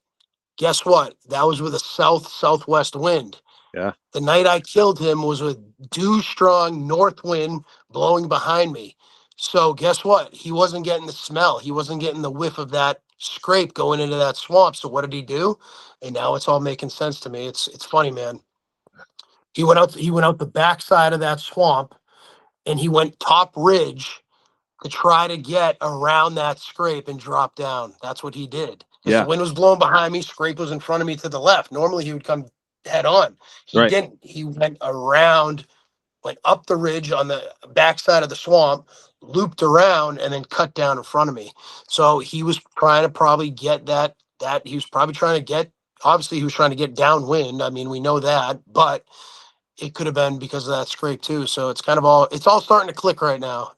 guess what? That was with a southwest wind. Yeah. The night I killed him was with due strong north wind blowing behind me. So guess what? He wasn't getting the smell. He wasn't getting the whiff of that scrape going into that swamp. So what did he do? And now it's all making sense to me. It's funny, man. He went out the backside of that swamp and he went top ridge to try to get around that scrape and drop down. That's what he did. Because Yeah. the wind was blowing behind me, scrape was in front of me to the left. Normally he would come head on. He Right. didn't. He went around, went up the ridge on the backside of the swamp, looped around, and then cut down in front of me. So he was trying to probably get that he was probably trying to get, obviously he was trying to get downwind. I mean, we know that, but it could have been because of that scrape too. So it's all starting to click right now.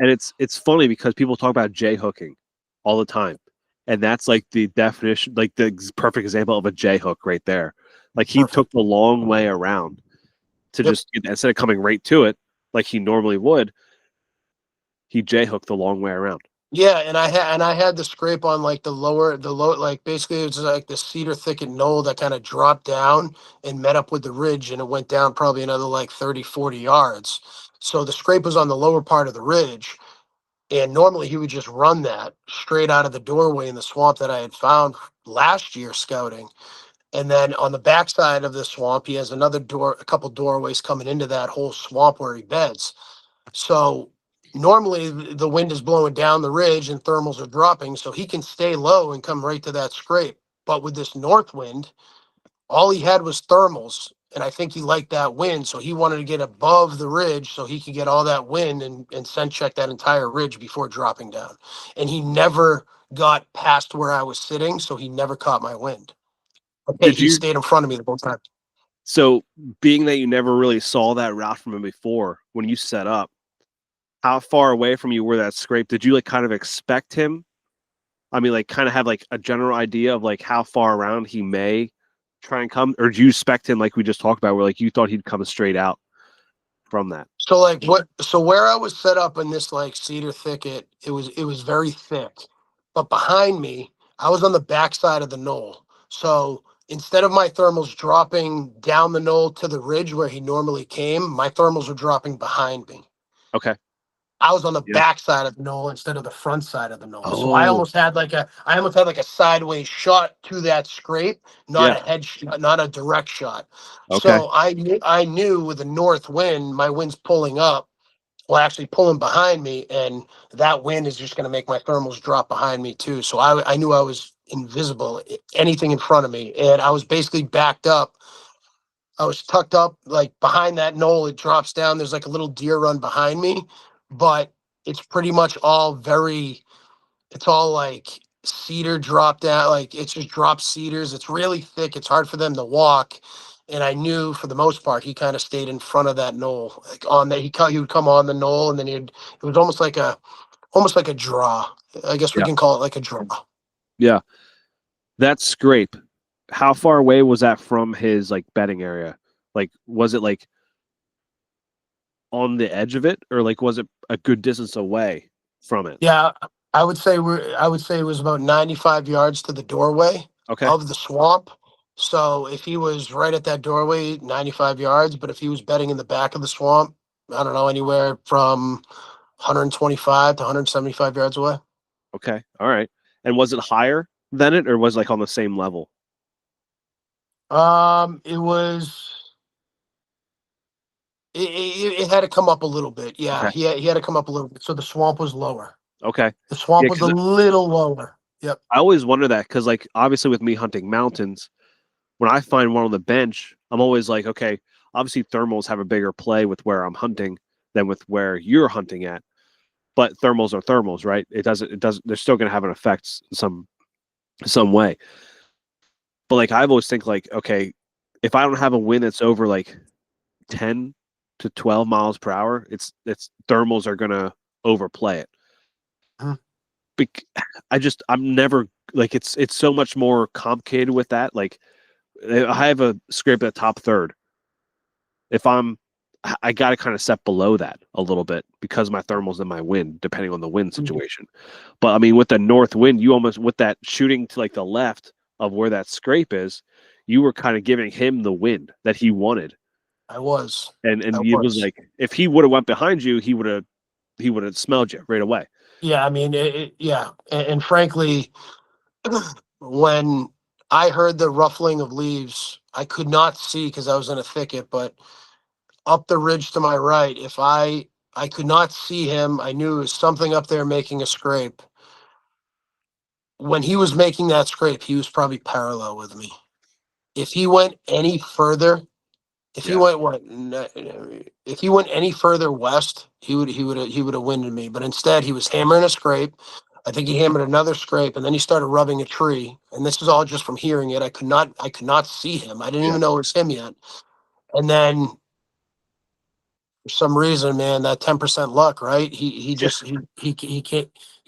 And it's funny because people talk about J hooking all the time. And that's like the definition, like the perfect example of a J hook right there. Like he Perfect. took the long way around to Yep. just, instead of coming right to it like he normally would, he J hooked the long way around. Yeah, and I had the scrape on like the low, like basically it was like the cedar thicket knoll that kind of dropped down and met up with the ridge, and it went down probably another like 30, 40 yards. So the scrape was on the lower part of the ridge, and normally he would just run that straight out of the doorway in the swamp that I had found last year scouting. And then on the backside of the swamp, he has a couple doorways coming into that whole swamp where he beds. So normally the wind is blowing down the ridge and thermals are dropping, so he can stay low and come right to that scrape. But with this north wind, all he had was thermals, and I think he liked that wind, so he wanted to get above the ridge so he could get all that wind and scent check that entire ridge before dropping down. And he never got past where I was sitting, so he never caught my wind. Okay, he stayed in front of me the whole time. So being that you never really saw that route from him before, when you set up, how far away from you were that scrape? Did you like kind of expect him? I mean, like kind of have like a general idea of like how far around he may try and come, or do you expect him like we just talked about, where like you thought he'd come straight out from that? So where I was set up in this like cedar thicket, it was very thick. But behind me, I was on the backside of the knoll. So instead of my thermals dropping down the knoll to the ridge where he normally came, my thermals were dropping behind me. Okay. I was on the Yeah. backside of the knoll instead of the front side of the knoll. So Oh. I almost had like a sideways shot to that scrape, not a head shot, not a direct shot. Okay. So I knew with the north wind, my wind's pulling up, well, actually pulling behind me, and that wind is just going to make my thermals drop behind me too. So I knew I was invisible, anything in front of me, and I was basically backed up. I was tucked up like behind that knoll. It drops down. There's like a little deer run behind me, but it's pretty much it's all like cedar drop down. Like it's just drop cedars. It's really thick. It's hard for them to walk. And I knew for the most part, he kind of stayed in front of that knoll, like on that. He would come on the knoll, and then it was almost like a draw. I guess we Yeah. can call it like a draw. Yeah. That scrape, how far away was that from his like bedding area? Like, was it like on the edge of it, or like was it a good distance away from it? Yeah, I would say it was about 95 yards to the doorway Okay. of the swamp. So if he was right at that doorway, 95 yards, but if he was bedding in the back of the swamp, I don't know, anywhere from 125 to 175 yards away. Okay. All right. And was it higher than it, or was it like on the same level? It was it had to come up a little bit. Yeah, Okay. he had to come up a little bit. So the swamp was lower. Okay. The swamp Yeah, was a little lower. Yep. I always wonder that because, like, obviously with me hunting mountains, when I find one on the bench, I'm always like, okay, obviously thermals have a bigger play with where I'm hunting than with where you're hunting at. But thermals are thermals, right? It doesn't, they're still going to have an effect some way. But like, I've always think like, okay, if I don't have a wind that's over like 10 to 12 miles per hour, it's thermals are going to overplay it. Huh. I'm never like, it's so much more complicated with that. Like, I have a scrape at the top third. If I'm I got to kind of set below that a little bit because my thermals and my wind, depending on the wind situation. But I mean, with the north wind, you almost with that shooting to like the left of where that scrape is, you were kind of giving him the wind that he wanted. I was. And I it was was. like if he would have went behind you, he would have smelled you right away. Yeah, I mean, yeah, and frankly, when I heard the ruffling of leaves, I could not see because I was in a thicket, but up the ridge to my right, if I could not see him, I knew it was something up there making a scrape. When he was making that scrape, he was probably parallel with me. If he went any further, if he Yeah. went what, if he went any further west, he would have winded me. But instead, he was hammering a scrape. I think he hammered another scrape, and then he started rubbing a tree. And this is all just from hearing it. I could not see him. I didn't Yeah. even know it was him yet. And then for some reason, man, that 10% luck, right? He just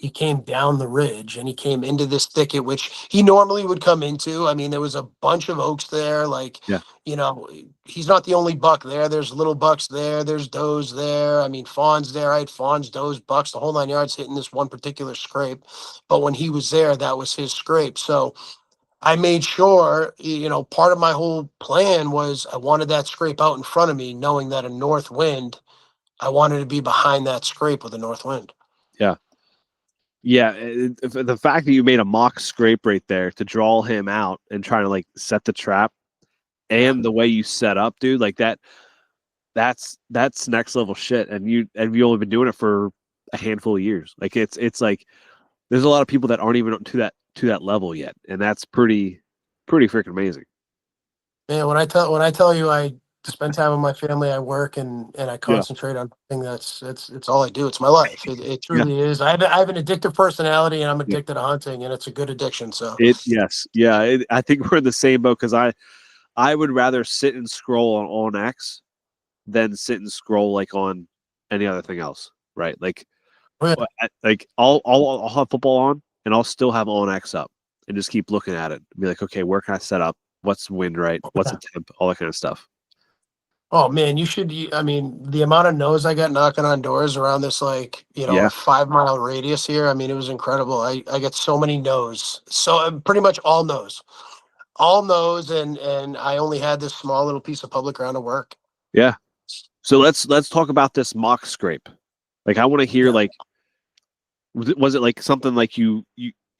he came down the ridge and he came into this thicket, which he normally would come into. I mean, there was a bunch of oaks there. Like, Yeah. you know, he's not the only buck there. There's little bucks there. There's does there. I mean, fawns there. I had fawns, does, bucks, the whole 9 yards hitting this one particular scrape. But when he was there, that was his scrape. So I made sure, part of my whole plan was I wanted that scrape out in front of me, knowing that a north wind, I wanted to be behind that scrape with a north wind. Yeah. Yeah, the fact that you made a mock scrape right there to draw him out and try to like set the trap, Yeah. and the way you set up, dude, like that's next level shit. And you've only been doing it for a handful of years. Like it's like there's a lot of people that aren't even to that level yet, and that's pretty freaking amazing. Man, when I tell you I spend time with my family, I work and I Yeah, concentrate on thing it's all I do. It's my life. It yeah, truly is. I have an addictive personality and I'm yeah. addicted to hunting and it's a good addiction. So Yes, yeah. I think we're in the same boat because I would rather sit and scroll on X than sit and scroll like on any other thing else, right? Like, yeah. like I'll have football on and I'll still have OnX up and just keep looking at it and be like, okay, where can I set up? What's the wind right? What's the temp? All that kind of stuff. Oh man, I mean, the amount of no's I got knocking on doors around this, like, Yeah, a 5 mile radius here. I mean, it was incredible. I get so many no's. So pretty much all no's. And I only had this small little piece of public ground to work. yeah. So let's talk about this mock scrape. Like, I want to hear Yeah. like, was it like something like you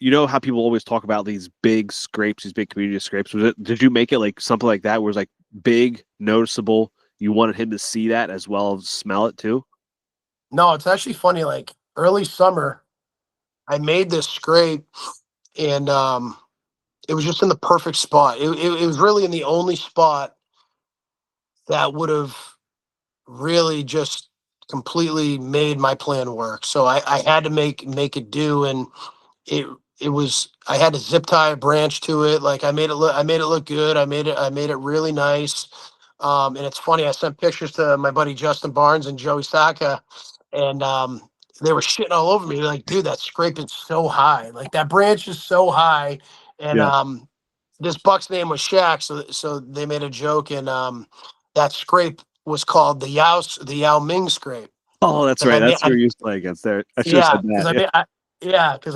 know how people always talk about these big scrapes, these big community scrapes? Did you make it like something like that where it's like big, noticeable? You wanted him to see that as well as smell it too? No, it's actually funny. Like early summer, I made this scrape and it was just in the perfect spot. It was really in the only spot that would have really just completely made my plan work. So I had to make it do, and it it was I had to zip tie a branch to it. Like I made it look good. I made it really nice. And it's funny. I sent pictures to my buddy Justin Barnes and Joey Saka, and they were shitting all over me. They're like, dude, that scrape is so high. Like that branch is so high, and Yeah. this buck's name was Shaq, so they made a joke, and that scrape was called the Yao Ming scrape Oh, that's because right. I made That's who you used to play against there. I should have yeah said because that. I Yeah. made because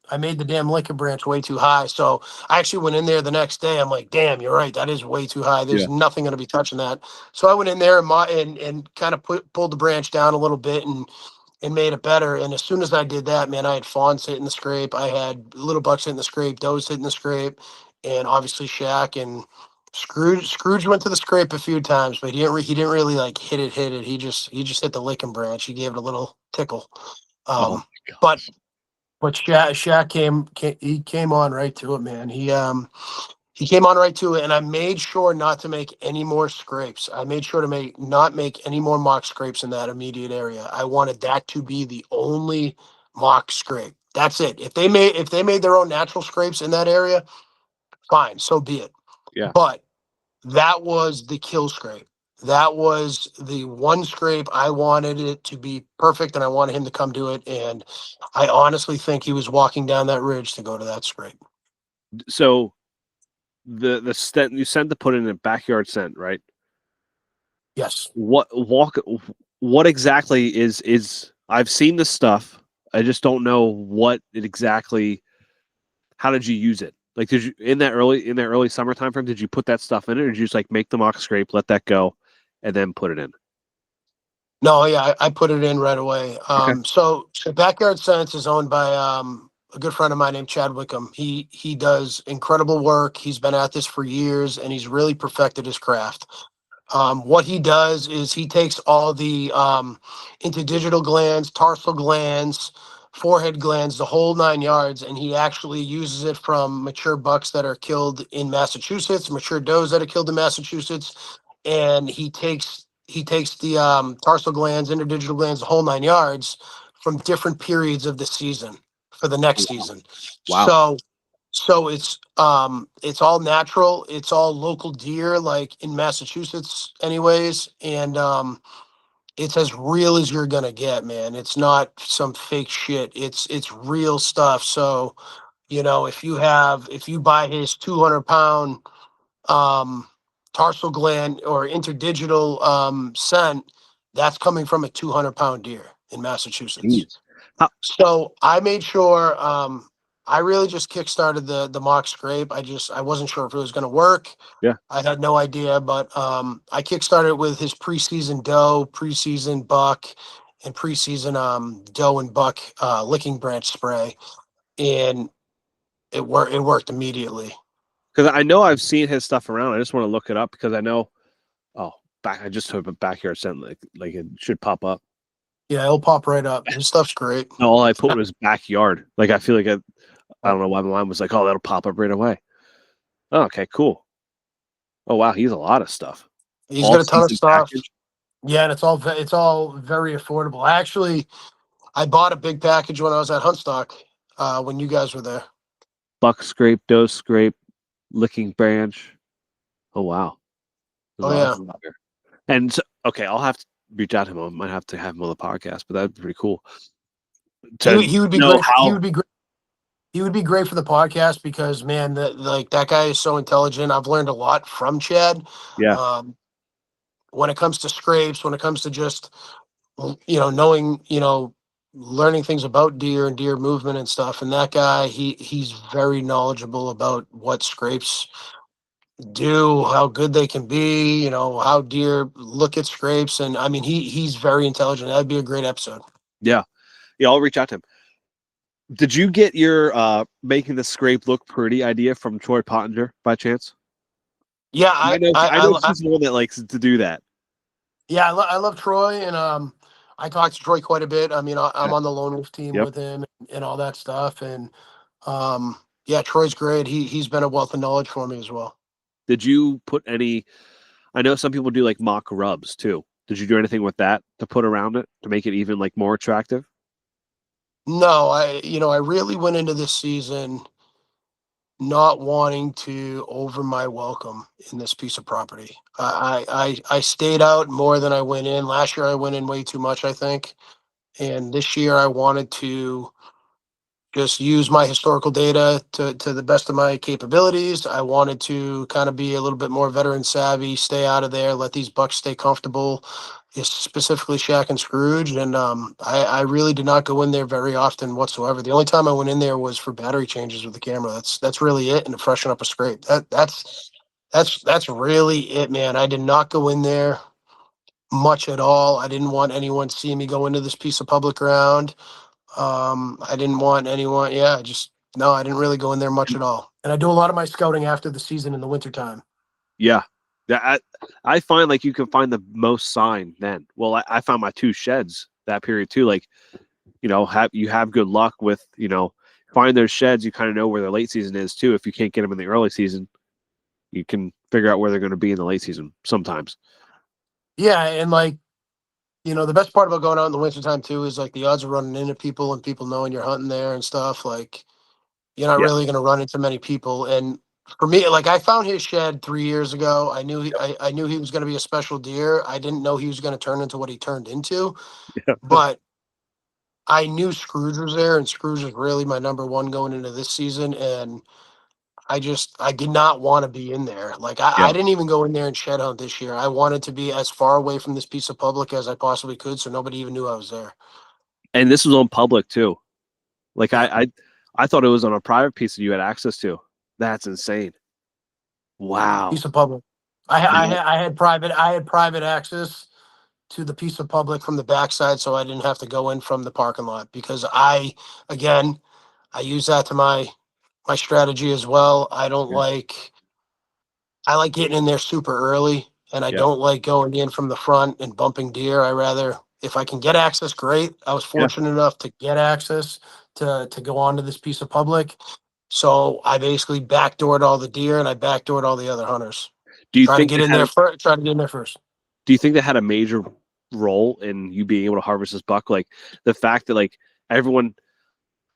I made the damn liquor branch way too high. So I actually went in there the next day. I'm like, damn, you're right. That is way too high. Yeah. There's nothing going to be touching that. So I went in there and kind of pulled the branch down a little bit and made it better. And as soon as I did that, man, I had fawns hitting the scrape. I had little bucks hitting the scrape, does hitting the scrape, and obviously Shaq and Scrooge went to the scrape a few times, but he didn't really like hit it. He just hit the licking branch. He gave it a little tickle. Oh my But gosh. Shaq came on right to it, man. He came on right to it, and I made sure not to make any more scrapes. I made sure to not make any more mock scrapes in that immediate area. I wanted that to be the only mock scrape. That's it. If they made their own natural scrapes in that area, fine, so be it. Yeah. But that was the kill scrape. That was the one scrape I wanted it to be perfect, and I wanted him to come do it. And I honestly think he was walking down that ridge to go to that scrape. So the stent you sent to put in a backyard scent, right? Yes. What exactly is I've seen the stuff. I just don't know what it exactly. How did you use it? Like, did you in that early summer time frame? Did you put that stuff in it, or did you just like make the mock scrape, let that go, and then put it in? No, yeah, I put it in right away. Okay. So Backyard Sense is owned by a good friend of mine named Chad Wickham. He does incredible work. He's been at this for years, and he's really perfected his craft. What he does is he takes all the interdigital glands, tarsal glands, forehead glands, the whole 9 yards, and he actually uses it from mature bucks that are killed in Massachusetts, mature does that are killed in Massachusetts, and he takes the tarsal glands, interdigital glands, the whole 9 yards from different periods of the season for the next Wow. season. Wow. So it's all natural. It's all local deer, like in Massachusetts, anyways, and it's as real as you're gonna get, man. It's not some fake shit. It's real stuff. So if you buy his 200 pound um, tarsal gland or interdigital scent, that's coming from a 200 pound deer in Massachusetts. Jeez. How, So I made sure I really just kickstarted the mock scrape. I wasn't sure if it was going to work. yeah. I had no idea, but I kickstarted with his preseason doe, preseason buck, and preseason doe and buck licking branch spray, and it worked immediately. Because I know I've seen his stuff around. I just want to look it up because I know. Oh, I just took a backyard scent. Like it should pop up. Yeah, it'll pop right up. His stuff's great. No, all I put was backyard. Like I feel like I don't know why my mind was like, oh, that'll pop up right away. Oh, okay, cool. Oh wow, he's a lot of stuff. He's All got a ton of season stuff. package. Yeah, and it's all very affordable. I bought a big package when I was at Huntstock when you guys were there. Buck scrape, doe scrape, licking branch. Oh wow, there's a Oh lot of yeah, them out there. And so, okay, I'll have to reach out to him. I might have to have him on the podcast, but that'd be pretty cool to he would be know great. He how. would be great. He would be great for the podcast because man, that guy is so intelligent. I've learned a lot from Chad. Yeah, Um, when it comes to scrapes, when it comes to just knowing learning things about deer and deer movement and stuff. And that guy, he's very knowledgeable about what scrapes do, how good they can be, how deer look at scrapes. And I mean, he's very intelligent. That'd be a great episode. yeah, yeah. I'll reach out to him. Did you get your making the scrape look pretty idea from Troy Pottinger by chance? Yeah, I know she's the one that likes to do that. yeah, I love Troy, and I talk to Troy quite a bit. I mean, I'm Yeah. on the Lone Wolf team Yep. with him and all that stuff. And yeah, Troy's great. He's been a wealth of knowledge for me as well. Did you put any? I know some people do like mock rubs too. Did you do anything with that to put around it to make it even like more attractive? No, I really went into this season not wanting to over my welcome in this piece of property. I stayed out more than I went in. Last year I went in way too much, I think. And this year I wanted to just use my historical data to the best of my capabilities. I wanted to kind of be a little bit more veteran savvy, stay out of there, let these bucks stay comfortable, specifically Shaq and Scrooge. And I really did not go in there very often whatsoever. The only time I went in there was for battery changes with the camera. That's really it, and to freshen up a scrape. That's really it, man. I did not go in there much at all. I didn't want anyone seeing me go into this piece of public ground. I didn't want anyone. Yeah, just no. I didn't really go in there much at all. And I do a lot of my scouting after the season in the wintertime. Yeah. Yeah. I find like you can find the most sign then. Well, I found my two sheds that period too. Like, have good luck with, find those sheds. You kind of know where their late season is too. If you can't get them in the early season, you can figure out where they're going to be in the late season sometimes. Yeah, and like the best part about going out in the wintertime too is like the odds of running into people and people knowing you're hunting there and stuff. Like you're not Yeah. really going to run into many people. And for me, like I found his shed 3 years ago. I knew he was going to be a special deer. I didn't know he was going to turn into what he turned into, Yeah. but I knew Scrooge was there, and Scrooge was really my number one going into this season. And I did not want to be in there. Like Yeah. I didn't even go in there and shed hunt this year. I wanted to be as far away from this piece of public as I possibly could, so nobody even knew I was there. And this was on public too. Like Yeah. I thought it was on a private piece that you had access to. That's insane. Wow. Piece of public. Yeah. I had private access to the piece of public from the backside, so I didn't have to go in from the parking lot because again, I use that to my strategy as well. Yeah. I like getting in there super early, and I Yeah. don't like going in from the front and bumping deer. I rather, if I can get access, great. I was Yeah. fortunate enough to get access to go onto this piece of public. So I basically backdoored all the deer and I backdoored all the other hunters. Do you Try to think get that in had there first. Try to get in there first. do you think that had a major role in you being able to harvest this buck? Like the fact that like everyone,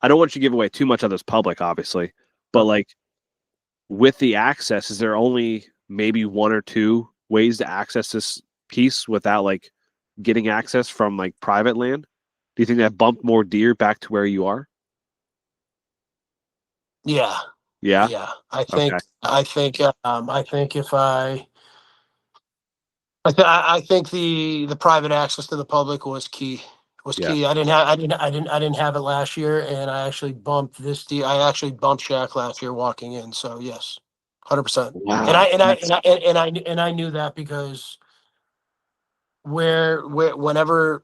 I don't want you to give away too much of this public, obviously, but like with the access, is there only maybe one or two ways to access this piece without like getting access from like private land? Do you think that bumped more deer back to where you are? Yeah, Yeah. yeah. Okay. I think if I think the private access to the public was key. Was Yeah. key. I didn't have it last year, and I actually bumped this deer. I actually bumped Shaq last year walking in. So yes, 100%. And Wow. That's I knew that because whenever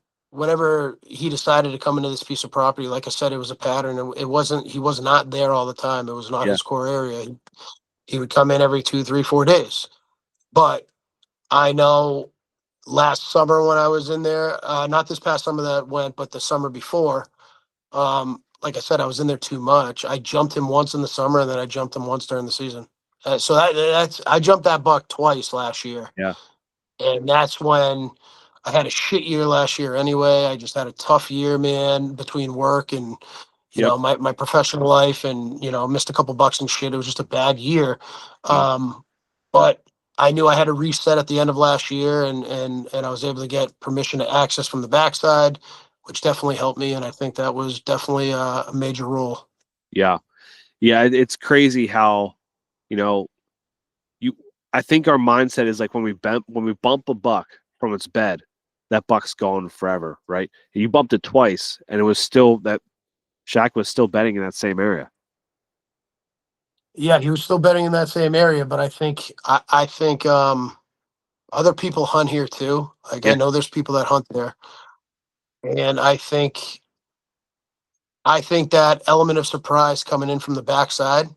he decided to come into this piece of property, like I said, it was a pattern. It wasn't he was not there all the time. It was not yeah. his core area. He would come in every 2, 3, 4 days. But I know last summer when I was in there, not this past summer that went, but the summer before, like I said, I was in there too much. I jumped him once in the summer, and then I jumped him once during the season. So that's I jumped that buck twice last year, Yeah. and that's when I had a shit year last year. Anyway, I just had a tough year, man, between work and Yep. my professional life, and missed a couple bucks and shit. It was just a bad year. Yeah. But I knew I had to reset at the end of last year, and I was able to get permission to access from the backside, which definitely helped me. And I think that was definitely a major role. Yeah. Yeah. It's crazy how, you know, you I think our mindset is like when we bump a buck from its bed, that buck's gone forever, right? And you bumped it twice, and it was still that Shaq was still betting in that same area. Yeah, he was still betting in that same area, but I think other people hunt here too. Like Yeah. I know there's people that hunt there, and I think that element of surprise coming in from the backside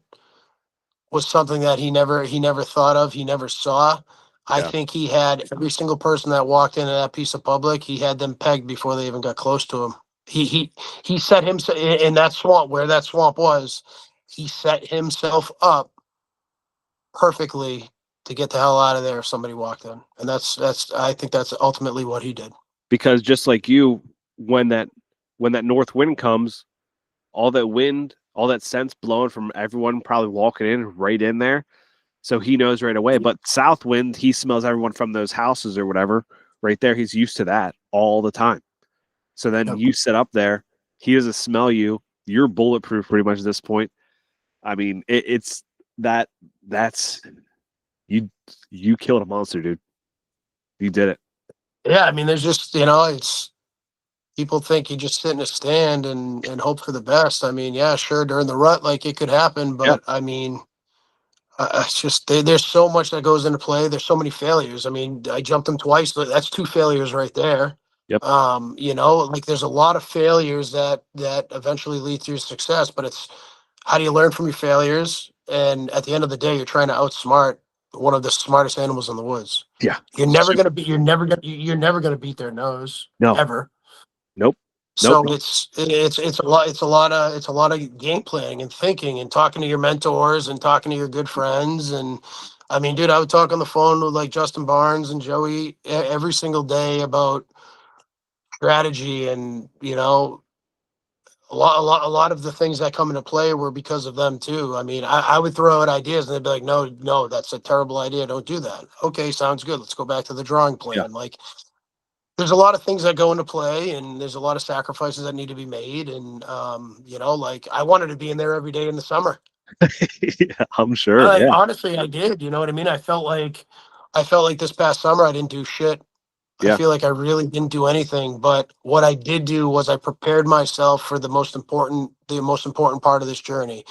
was something that he never thought of, he never saw. I Yeah. think he had every single person that walked into that piece of public, he had them pegged before they even got close to him. He set himself in that swamp where that swamp was. He set himself up perfectly to get the hell out of there if somebody walked in, and that's I think that's ultimately what he did. Because just like you, when that north wind comes, all that wind, all that scent's blowing from everyone probably walking in right in there. So he knows right away. But south wind, he smells everyone from those houses or whatever right there. He's used to that all the time. So then Yep. you sit up there, he doesn't smell you. You're bulletproof pretty much at this point. I mean, it's that's you killed a monster, dude. You did it. Yeah, I mean, there's just it's people think you just sit in a stand and hope for the best. I mean, yeah, sure, during the rut, like it could happen, Yeah. but I mean, it's just there's so much that goes into play. There's so many failures. I mean, I jumped him twice, but that's two failures right there. Yep. Like there's a lot of failures that eventually lead to success, but it's how do you learn from your failures? And at the end of the day, you're trying to outsmart one of the smartest animals in the woods. Yeah. You're never gonna beat their nose No. ever. Nope. So Nope. it's a lot of game planning and thinking and talking to your mentors and talking to your good friends. And I mean, dude, I would talk on the phone with like Justin Barnes and Joey every single day about strategy, and a lot of the things that come into play were because of them too. I mean, I would throw out ideas and they'd be like, no, that's a terrible idea. Don't do that. Okay, sounds good. Let's go back to the drawing Yeah. plan. Like there's a lot of things that go into play, and there's a lot of sacrifices that need to be made. And like I wanted to be in there every day in the summer. Yeah, I'm sure. Yeah. Honestly, I did. You know what I mean? I felt like this past summer I didn't do shit. I Yeah. feel like I really didn't do anything, but what I did do was I prepared myself for the most important part of this journey.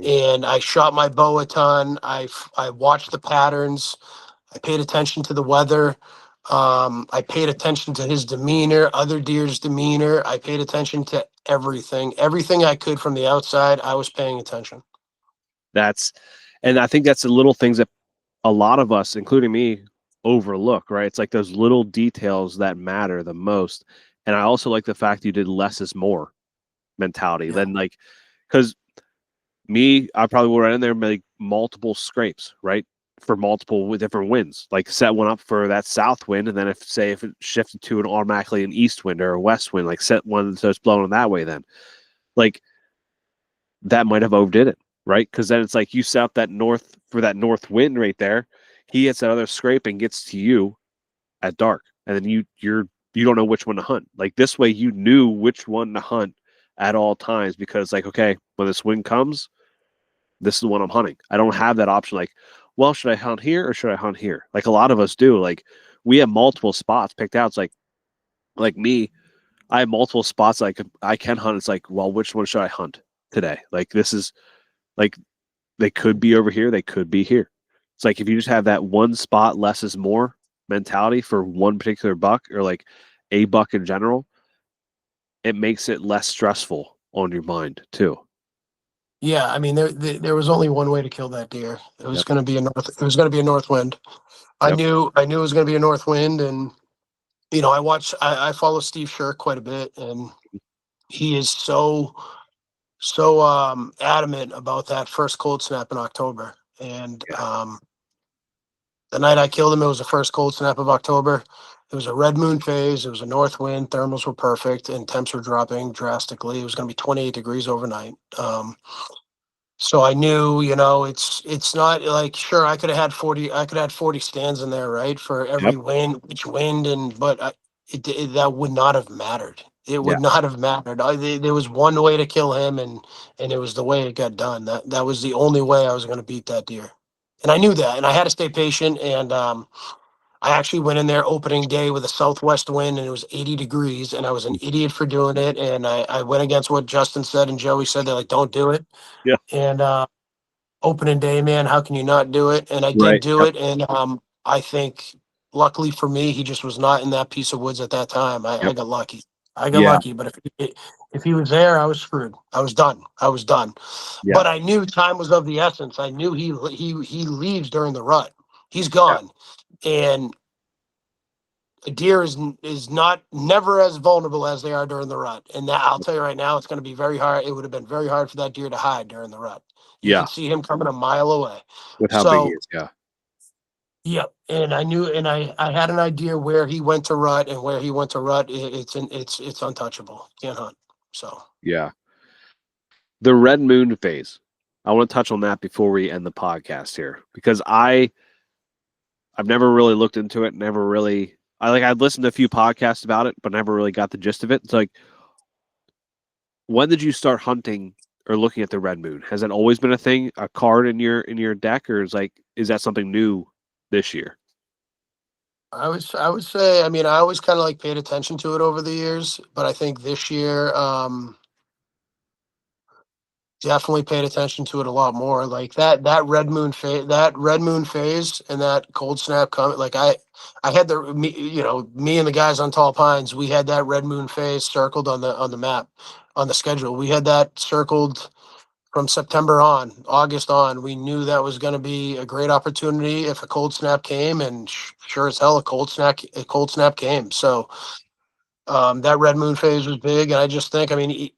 And I shot my bow a ton. I watched the patterns. I paid attention to the weather. I paid attention to his demeanor, other deer's demeanor. I paid attention to everything I could from the outside. I was paying attention. And I think that's the little things that a lot of us, including me, overlook, right? It's like those little details that matter the most. And I also like the fact you did less is more mentality Yeah. than like, because me, I probably would run in there and make multiple scrapes, right? For multiple with different winds, like set one up for that south wind, and then if it shifted to an automatically an east wind or a west wind, like set one so it's blowing that way, then like that might have overdid it, right? Because then it's like you set up that north for that north wind right there. He hits that other scrape and gets to you at dark, and then you don't know which one to hunt. Like this way, you knew which one to hunt at all times because like okay, when this wind comes, this is the one I'm hunting. I don't have that option. Like, well, should I hunt here or should I hunt here? Like a lot of us do. Like we have multiple spots picked out. It's like me, I have multiple spots I can hunt. It's like, well, which one should I hunt today? Like this is like they could be over here, they could be here. It's like if you just have that one spot, less is more mentality for one particular buck or like a buck in general, it makes it less stressful on your mind too. Yeah, I mean there was only one way to kill that deer. It was Yep. going to be a north wind. Yep. I knew it was going to be a north wind, and I follow Steve Shirk quite a bit, and he is so adamant about that first cold snap in October. And Yeah. the night I killed him, it was the first cold snap of October. It was a red moon phase. It was a north wind. Thermals were perfect, and temps were dropping drastically. It was going to be 28 degrees overnight. So I knew, it's not like sure I could have had 40 stands in there, right, for Yep. every wind, each wind, that would not have mattered. It Yeah. would not have mattered. There was one way to kill him, and it was the way it got done. That was the only way I was going to beat that deer, and I knew that, and I had to stay patient. And I actually went in there opening day with a southwest wind, and it was 80 degrees, and I was an idiot for doing it. And I went against what Justin said and Joey said. They're like, "Don't do it." Yeah. And opening day, man, how can you not do it? And I did Right. do Yep. it. And I think, luckily for me, he just was not in that piece of woods at that time. I Yep. got lucky. I got Yeah. lucky. But if he was there, I was screwed. I was done. I was done. Yeah. But I knew time was of the essence. I knew he leaves during the rut. He's Yeah. gone, and a deer is not never as vulnerable as they are during the rut. And that I'll tell you right now, it's going to be very hard. It would have been very hard for that deer to hide during the rut. You Yeah. could see him coming a mile away. With how big he So, is. Yeah. yeah, and I knew, and I had an idea where he went to rut, and where he went to rut, it's untouchable. Can't hunt. So, Yeah. The red moon phase. I want to touch on that before we end the podcast here because I've never really looked into it, never really I'd listened to a few podcasts about it, but never really got the gist of it. It's like when did you start hunting or looking at the red moon? Has that always been a thing, a card in your deck, or is that something new this year? I would say, I mean, I always kind of like paid attention to it over the years, but I think this year, definitely paid attention to it a lot more. Like that red moon phase and that cold snap coming. Like I had me and the guys on Tall Pines, we had that red moon phase circled on the map, on the schedule. We had that circled from September on, August on. We knew that was going to be a great opportunity if a cold snap came, and sure as hell, a cold snap came. So that red moon phase was big, and I just think, I mean,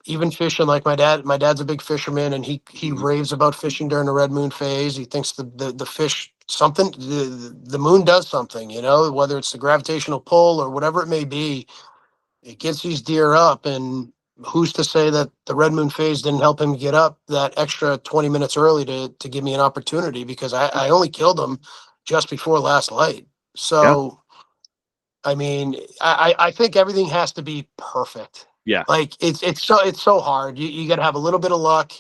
even fishing, like my dad's a big fisherman, and he Mhm. raves about fishing during the red moon phase. He thinks the fish something, the moon does something, whether it's the gravitational pull or whatever it may be, it gets these deer up. And who's to say that the red moon phase didn't help him get up that extra 20 minutes early to give me an opportunity, because I only killed him just before last light. Yeah. So I mean, I think everything has to be perfect. Yeah. Like it's so hard. You got to have a little bit of luck.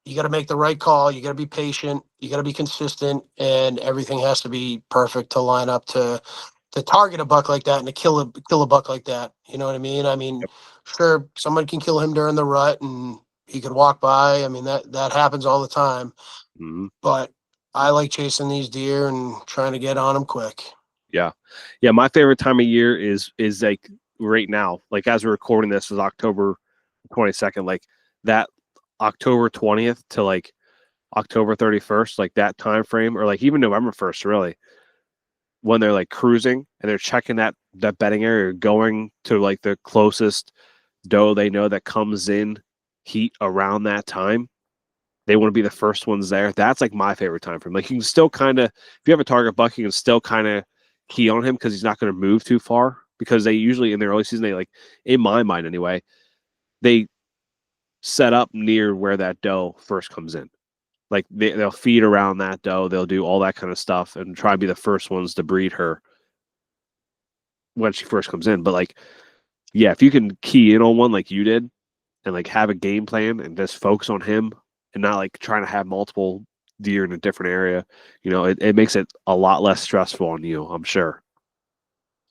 you got to make the right call. You got to be patient. You got to be consistent, and everything has to be perfect to line up to target a buck like that and to kill a buck like that. You know what I mean? I mean, Yep. sure, someone can kill him during the rut and he could walk by. I mean, that happens all the time. Hmm. But I like chasing these deer and trying to get on them quick. Yeah. Yeah. My favorite time of year is like right now, like as we're recording this is October 22nd, like that October 20th to like October 31st, like that time frame, or like even November 1st, really, when they're like cruising and they're checking that bedding area, going to like the closest doe they know that comes in heat around that time. They want to be the first ones there. That's like my favorite time frame. Like you can still kind of, if you have a target buck, you can still kind of key on him because he's not going to move too far. Because they usually in their early season, they like, in my mind anyway, they set up near where that doe first comes in. Like they'll feed around that doe, they'll do all that kind of stuff and try to be the first ones to breed her when she first comes in. But like, yeah, if you can key in on one like you did and like have a game plan and just focus on him and not like trying to have multiple deer in a different area, it makes it a lot less stressful on you, I'm sure.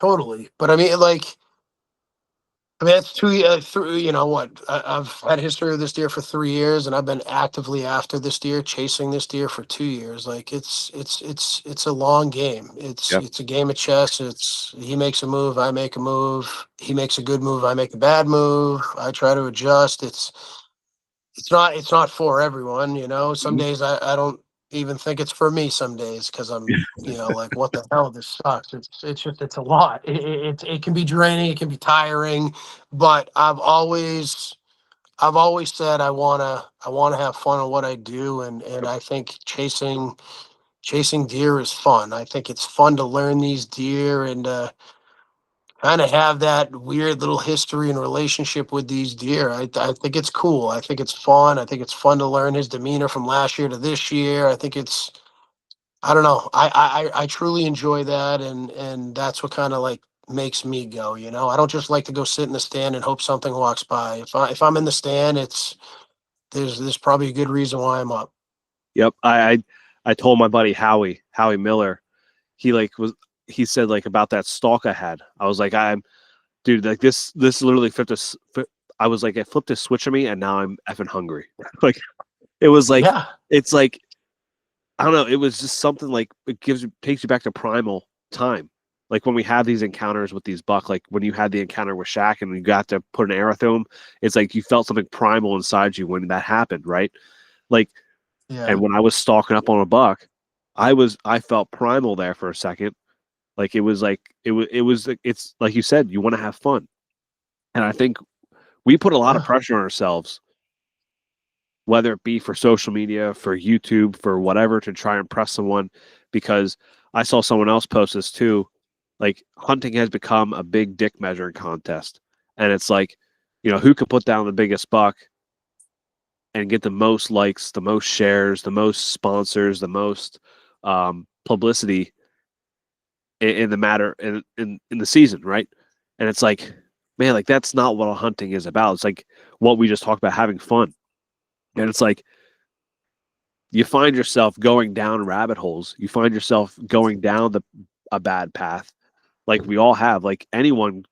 Totally. But I mean, like, I mean, that's 3, you know what? I've had a history of this deer for 3 years, and I've been actively after this deer, chasing this deer for 2 years. Like it's a long game. Yeah. It's a game of chess. It's he makes a move, I make a move. He makes a good move, I make a bad move. I try to adjust. It's not for everyone, you know. Some Mhm. days I don't even think it's for me some days because I'm, like, what the hell, this sucks. It's a lot. It can be draining, it can be tiring, but I've always said I wanna have fun in what I do, and I think chasing deer is fun. I think it's fun to learn these deer and kind of have that weird little history and relationship with these deer. I think it's cool. I think it's fun. I think it's fun to learn his demeanor from last year to this year. I think I don't know. I truly enjoy that, and that's what kind of like makes me go. I don't just like to go sit in the stand and hope something walks by. If I'm in the stand, there's probably a good reason why I'm up. Yep. I told my buddy Howie Miller, he like was he said like about that stalk I had. I was like, I'm dude, like this literally I was like, it flipped a switch on me and now I'm effing hungry. Like it was like Yeah, it's like I don't know, it was just something like it takes you back to primal time. Like when we have these encounters with these buck, like when you had the encounter with Shaq and you got to put an arrow through him, it's like you felt something primal inside you when that happened, right? Like, yeah, and when I was stalking up on a buck, I felt primal there for a second. Like it's like you said, you want to have fun. And I think we put a lot of yeah, pressure on ourselves, whether it be for social media, for YouTube, for whatever, to try and impress someone. Because I saw someone else post this too. Like hunting has become a big dick measuring contest. And it's like, who can put down the biggest buck and get the most likes, the most shares, the most sponsors, the most publicity in the matter in the season, right? And it's like, man, like that's not what hunting is about. It's like what we just talked about, having fun. And it's like you find yourself going down rabbit holes. You find yourself going down a bad path, like we all have. Like anyone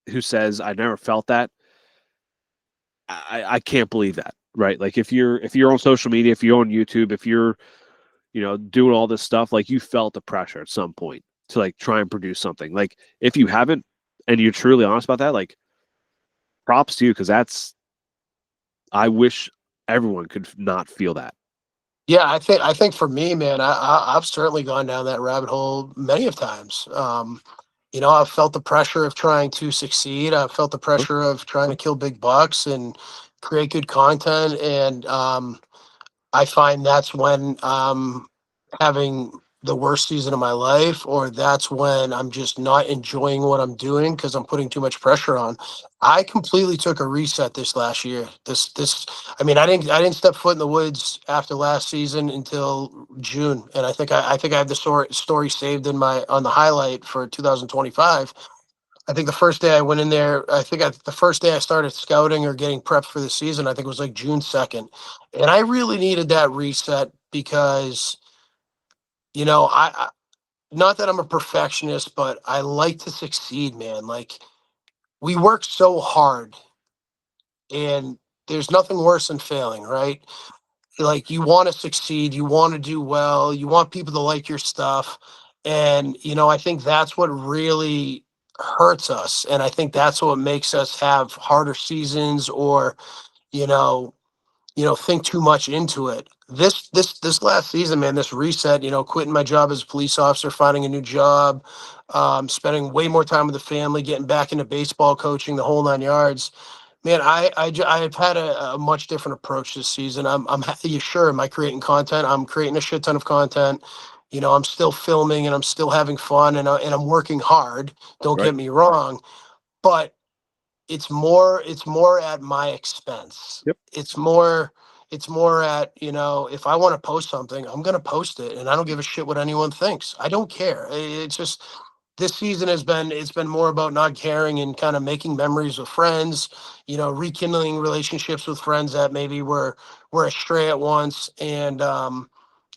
who says I never felt that, I can't believe that, right? Like if you're on social media, if you're on YouTube, if you're doing all this stuff, like you felt the pressure at some point to like try and produce something. Like if you haven't and you're truly honest about that, like props to you because I wish everyone could not feel that. yeah. I think for me, man, I've certainly gone down that rabbit hole many of times. I've felt the pressure of trying to succeed. I've felt the pressure of trying to kill big bucks and create good content. And I find that's when I'm having the worst season of my life, or that's when I'm just not enjoying what I'm doing because I'm putting too much pressure on. I completely took a reset this last year. I mean, I didn't step foot in the woods after last season until June, and I think I have the story saved in my on the highlight for 2025. I think the first day I went in there, the first day I started scouting or getting prepped for the season, I think it was like June 2nd. And I really needed that reset because, I not that I'm a perfectionist, but I like to succeed, man. Like we work so hard and there's nothing worse than failing, right? Like you want to succeed, you want to do well, you want people to like your stuff. And, I think that's what really hurts us. And I think that's what makes us have harder seasons or, you know, think too much into it. This last season, man, this reset, quitting my job as a police officer, finding a new job, spending way more time with the family, getting back into baseball coaching, the whole 9 yards. Man, I've had a much different approach this season. You sure? Am I creating content? I'm creating a shit ton of content. I'm still filming and I'm still having fun and I'm working hard. Don't Right. get me wrong, but it's more at my expense. Yep. It's more at, if I want to post something, I'm going to post it and I don't give a shit what anyone thinks. I don't care. It's just this season it's been more about not caring and kind of making memories with friends, rekindling relationships with friends that maybe were astray at once and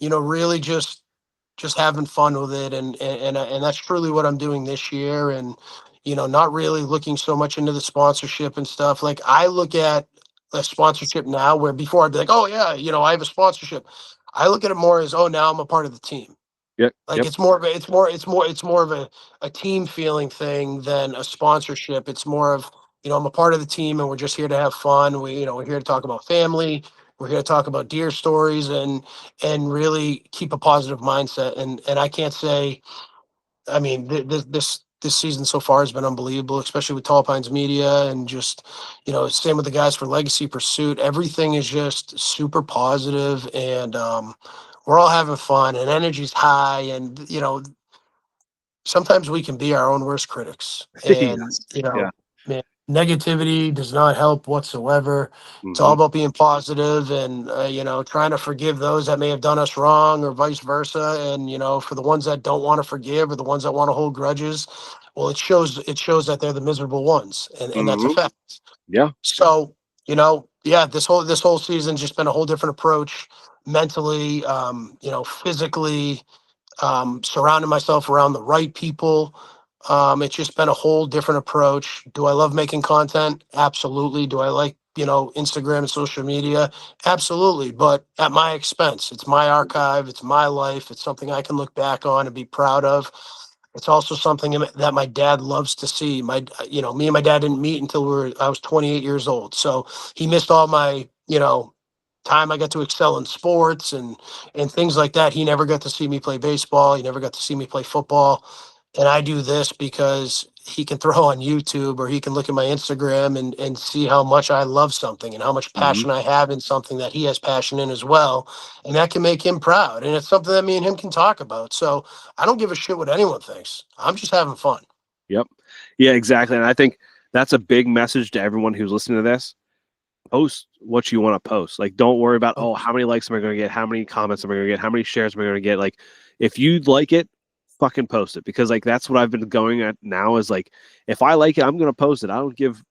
really just having fun with it and that's truly what I'm doing this year and not really looking so much into the sponsorship and stuff. Like I look at a sponsorship now where before I'd be like, oh yeah, I have a sponsorship. I look at it more as, oh, now I'm a part of the team. Yep. Like Yep. it's more of a team feeling thing than a sponsorship. It's more of, I'm a part of the team and we're just here to have fun. We're here to talk about family. We're here to talk about deer stories and really keep a positive mindset. And I can't say, I mean, this season so far has been unbelievable, especially with Tall Pines Media and just, same with the guys for Legacy Pursuit. Everything is just super positive and we're all having fun and energy's high and sometimes we can be our own worst critics and Yes. Yeah. man, negativity does not help whatsoever. It's all Hmm. about being positive and trying to forgive those that may have done us wrong or vice versa and for the ones that don't want to forgive or the ones that want to hold grudges, well, it shows that they're the miserable ones and that's a Hmm. fact. Yeah. So, yeah, this whole season's just been a whole different approach mentally, physically, surrounding myself around the right people. It's just been a whole different approach. Do I love making content? Absolutely. Do I like, Instagram and social media? Absolutely. But at my expense. It's my archive. It's my life. It's something I can look back on and be proud of. It's also something that my dad loves to see. Me and my dad didn't meet until I was 28 years old. So he missed all my, time I got to excel in sports and things like that. He never got to see me play baseball. He never got to see me play football. And I do this because he can throw on YouTube or he can look at my Instagram and see how much I love something and how much Hmm. passion I have in something that he has passion in as well. And that can make him proud. And it's something that me and him can talk about. So I don't give a shit what anyone thinks. I'm just having fun. Yep. Yeah, exactly. And I think that's a big message to everyone who's listening to this. Post what you want to post. Like, don't worry about, oh, how many likes am I going to get? How many comments am I going to get? How many shares am I going to get? Like, if you like it, fucking post it. Because, like, that's what I've been going at now is, like, if I like it, I'm going to post it. I don't give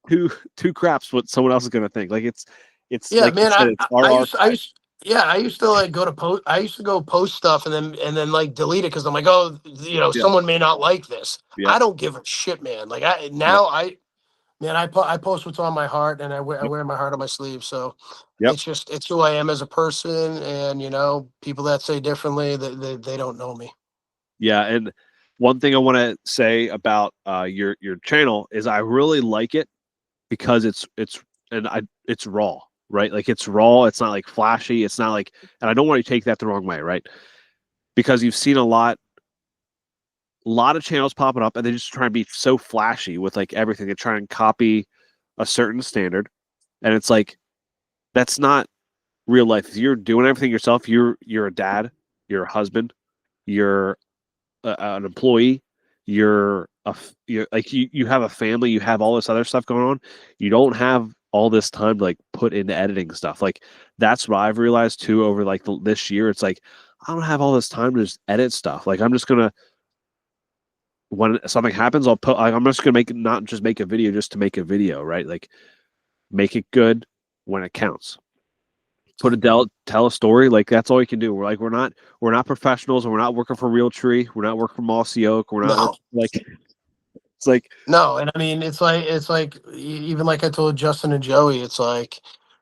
two craps what someone else is going to think. Like, it's Yeah, like you man. said, I, it's I our I used I archive. used yeah, I used to like go to post. I used to go post stuff and then like delete it because I'm like, oh, Yeah. someone may not like this. Yep. I don't give a shit, man. Like Yep. I post what's on my heart and I Yep. wear my heart on my sleeve. So Yep. it's who I am as a person. And people that say differently, they don't know me. Yeah. And one thing I want to say about your channel is I really like it because it's raw, right? Like it's raw. It's not like flashy. It's not like, and I don't want you to take that the wrong way, right? Because you've seen a lot of channels popping up, and they just try to be so flashy with like everything. They try and copy a certain standard, and it's like that's not real life. If you're doing everything yourself, you're a dad, you're a husband, you're an employee, you're like you have a family, you have all this other stuff going on. You don't have all this time to like put into editing stuff. Like that's what I've realized too over like this year. It's like I don't have all this time to just edit stuff. Like I'm just gonna when something happens, I'll put. I'm just gonna not just make a video just to make a video, right? Like, make it good when it counts. Tell a story. Like, that's all you can do. We're not professionals, and we're not working for Realtree. We're not working for Mossy Oak. We're not No. like it's like No, and I mean it's like even like I told Justin and Joey, it's like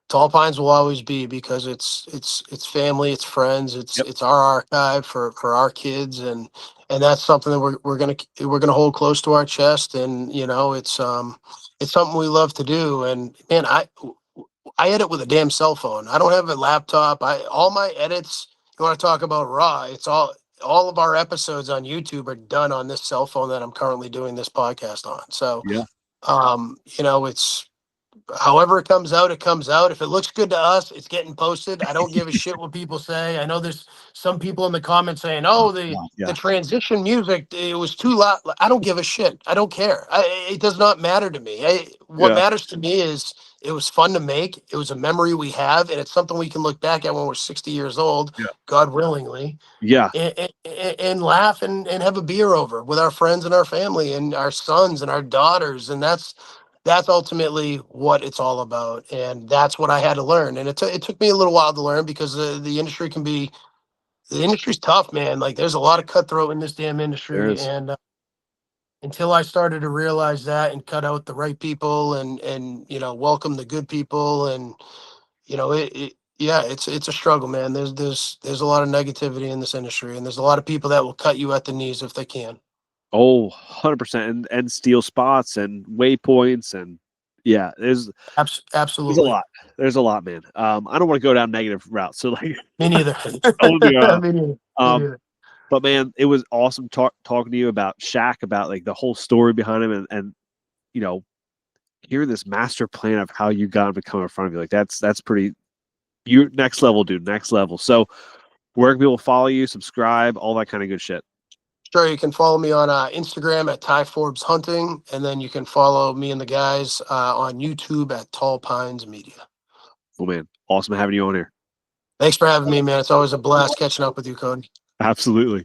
Tall Pines will always be because it's family, it's friends, yep, it's our archive for our kids, and that's something that we're gonna hold close to our chest, and it's something we love to do, and man, I edit with a damn cell phone. I don't have a laptop. All my edits. You want to talk about raw? It's all of our episodes on YouTube are done on this cell phone that I'm currently doing this podcast on. So, yeah, it's however it comes out, it comes out. If it looks good to us, it's getting posted. I don't give a shit what people say. I know there's some people in the comments saying, "Oh, the yeah. transition music, it was too loud." I don't give a shit. I don't care. It does not matter to me. What Yeah. matters to me is it was fun to make. It was a memory we have, and it's something we can look back at when we're 60 years old, Yeah. God willingly, Yeah. and laugh and have a beer over with our friends and our family and our sons and our daughters, and that's ultimately what it's all about, and that's what I had to learn. And it took me a little while to learn because the industry's tough, man. Like there's a lot of cutthroat in this damn There industry, is. and until I started to realize that and cut out the right people and welcome the good people, and yeah, it's a struggle, man. There's a lot of negativity in this industry, and there's a lot of people that will cut you at the knees if they can. Oh, 100%. And steal spots and waypoints and yeah, there's a Absolutely. lot. There's a lot, man. I don't want to go down negative routes. So like Me neither. oh, yeah. Me neither. Me Um, neither. but man, it was awesome talking to you about Shaq, about like the whole story behind him and you know, hear this master plan of how you got him to come in front of you. Like that's pretty you next level, dude. Next level. So where can people follow you, subscribe, all that kind of good shit? Sure, you can follow me on Instagram at Ty Forbes Hunting, and then you can follow me and the guys on YouTube at Tall Pines Media. Oh man, awesome having you on here. Thanks for having me, man. It's always a blast catching up with you, Cody. Absolutely.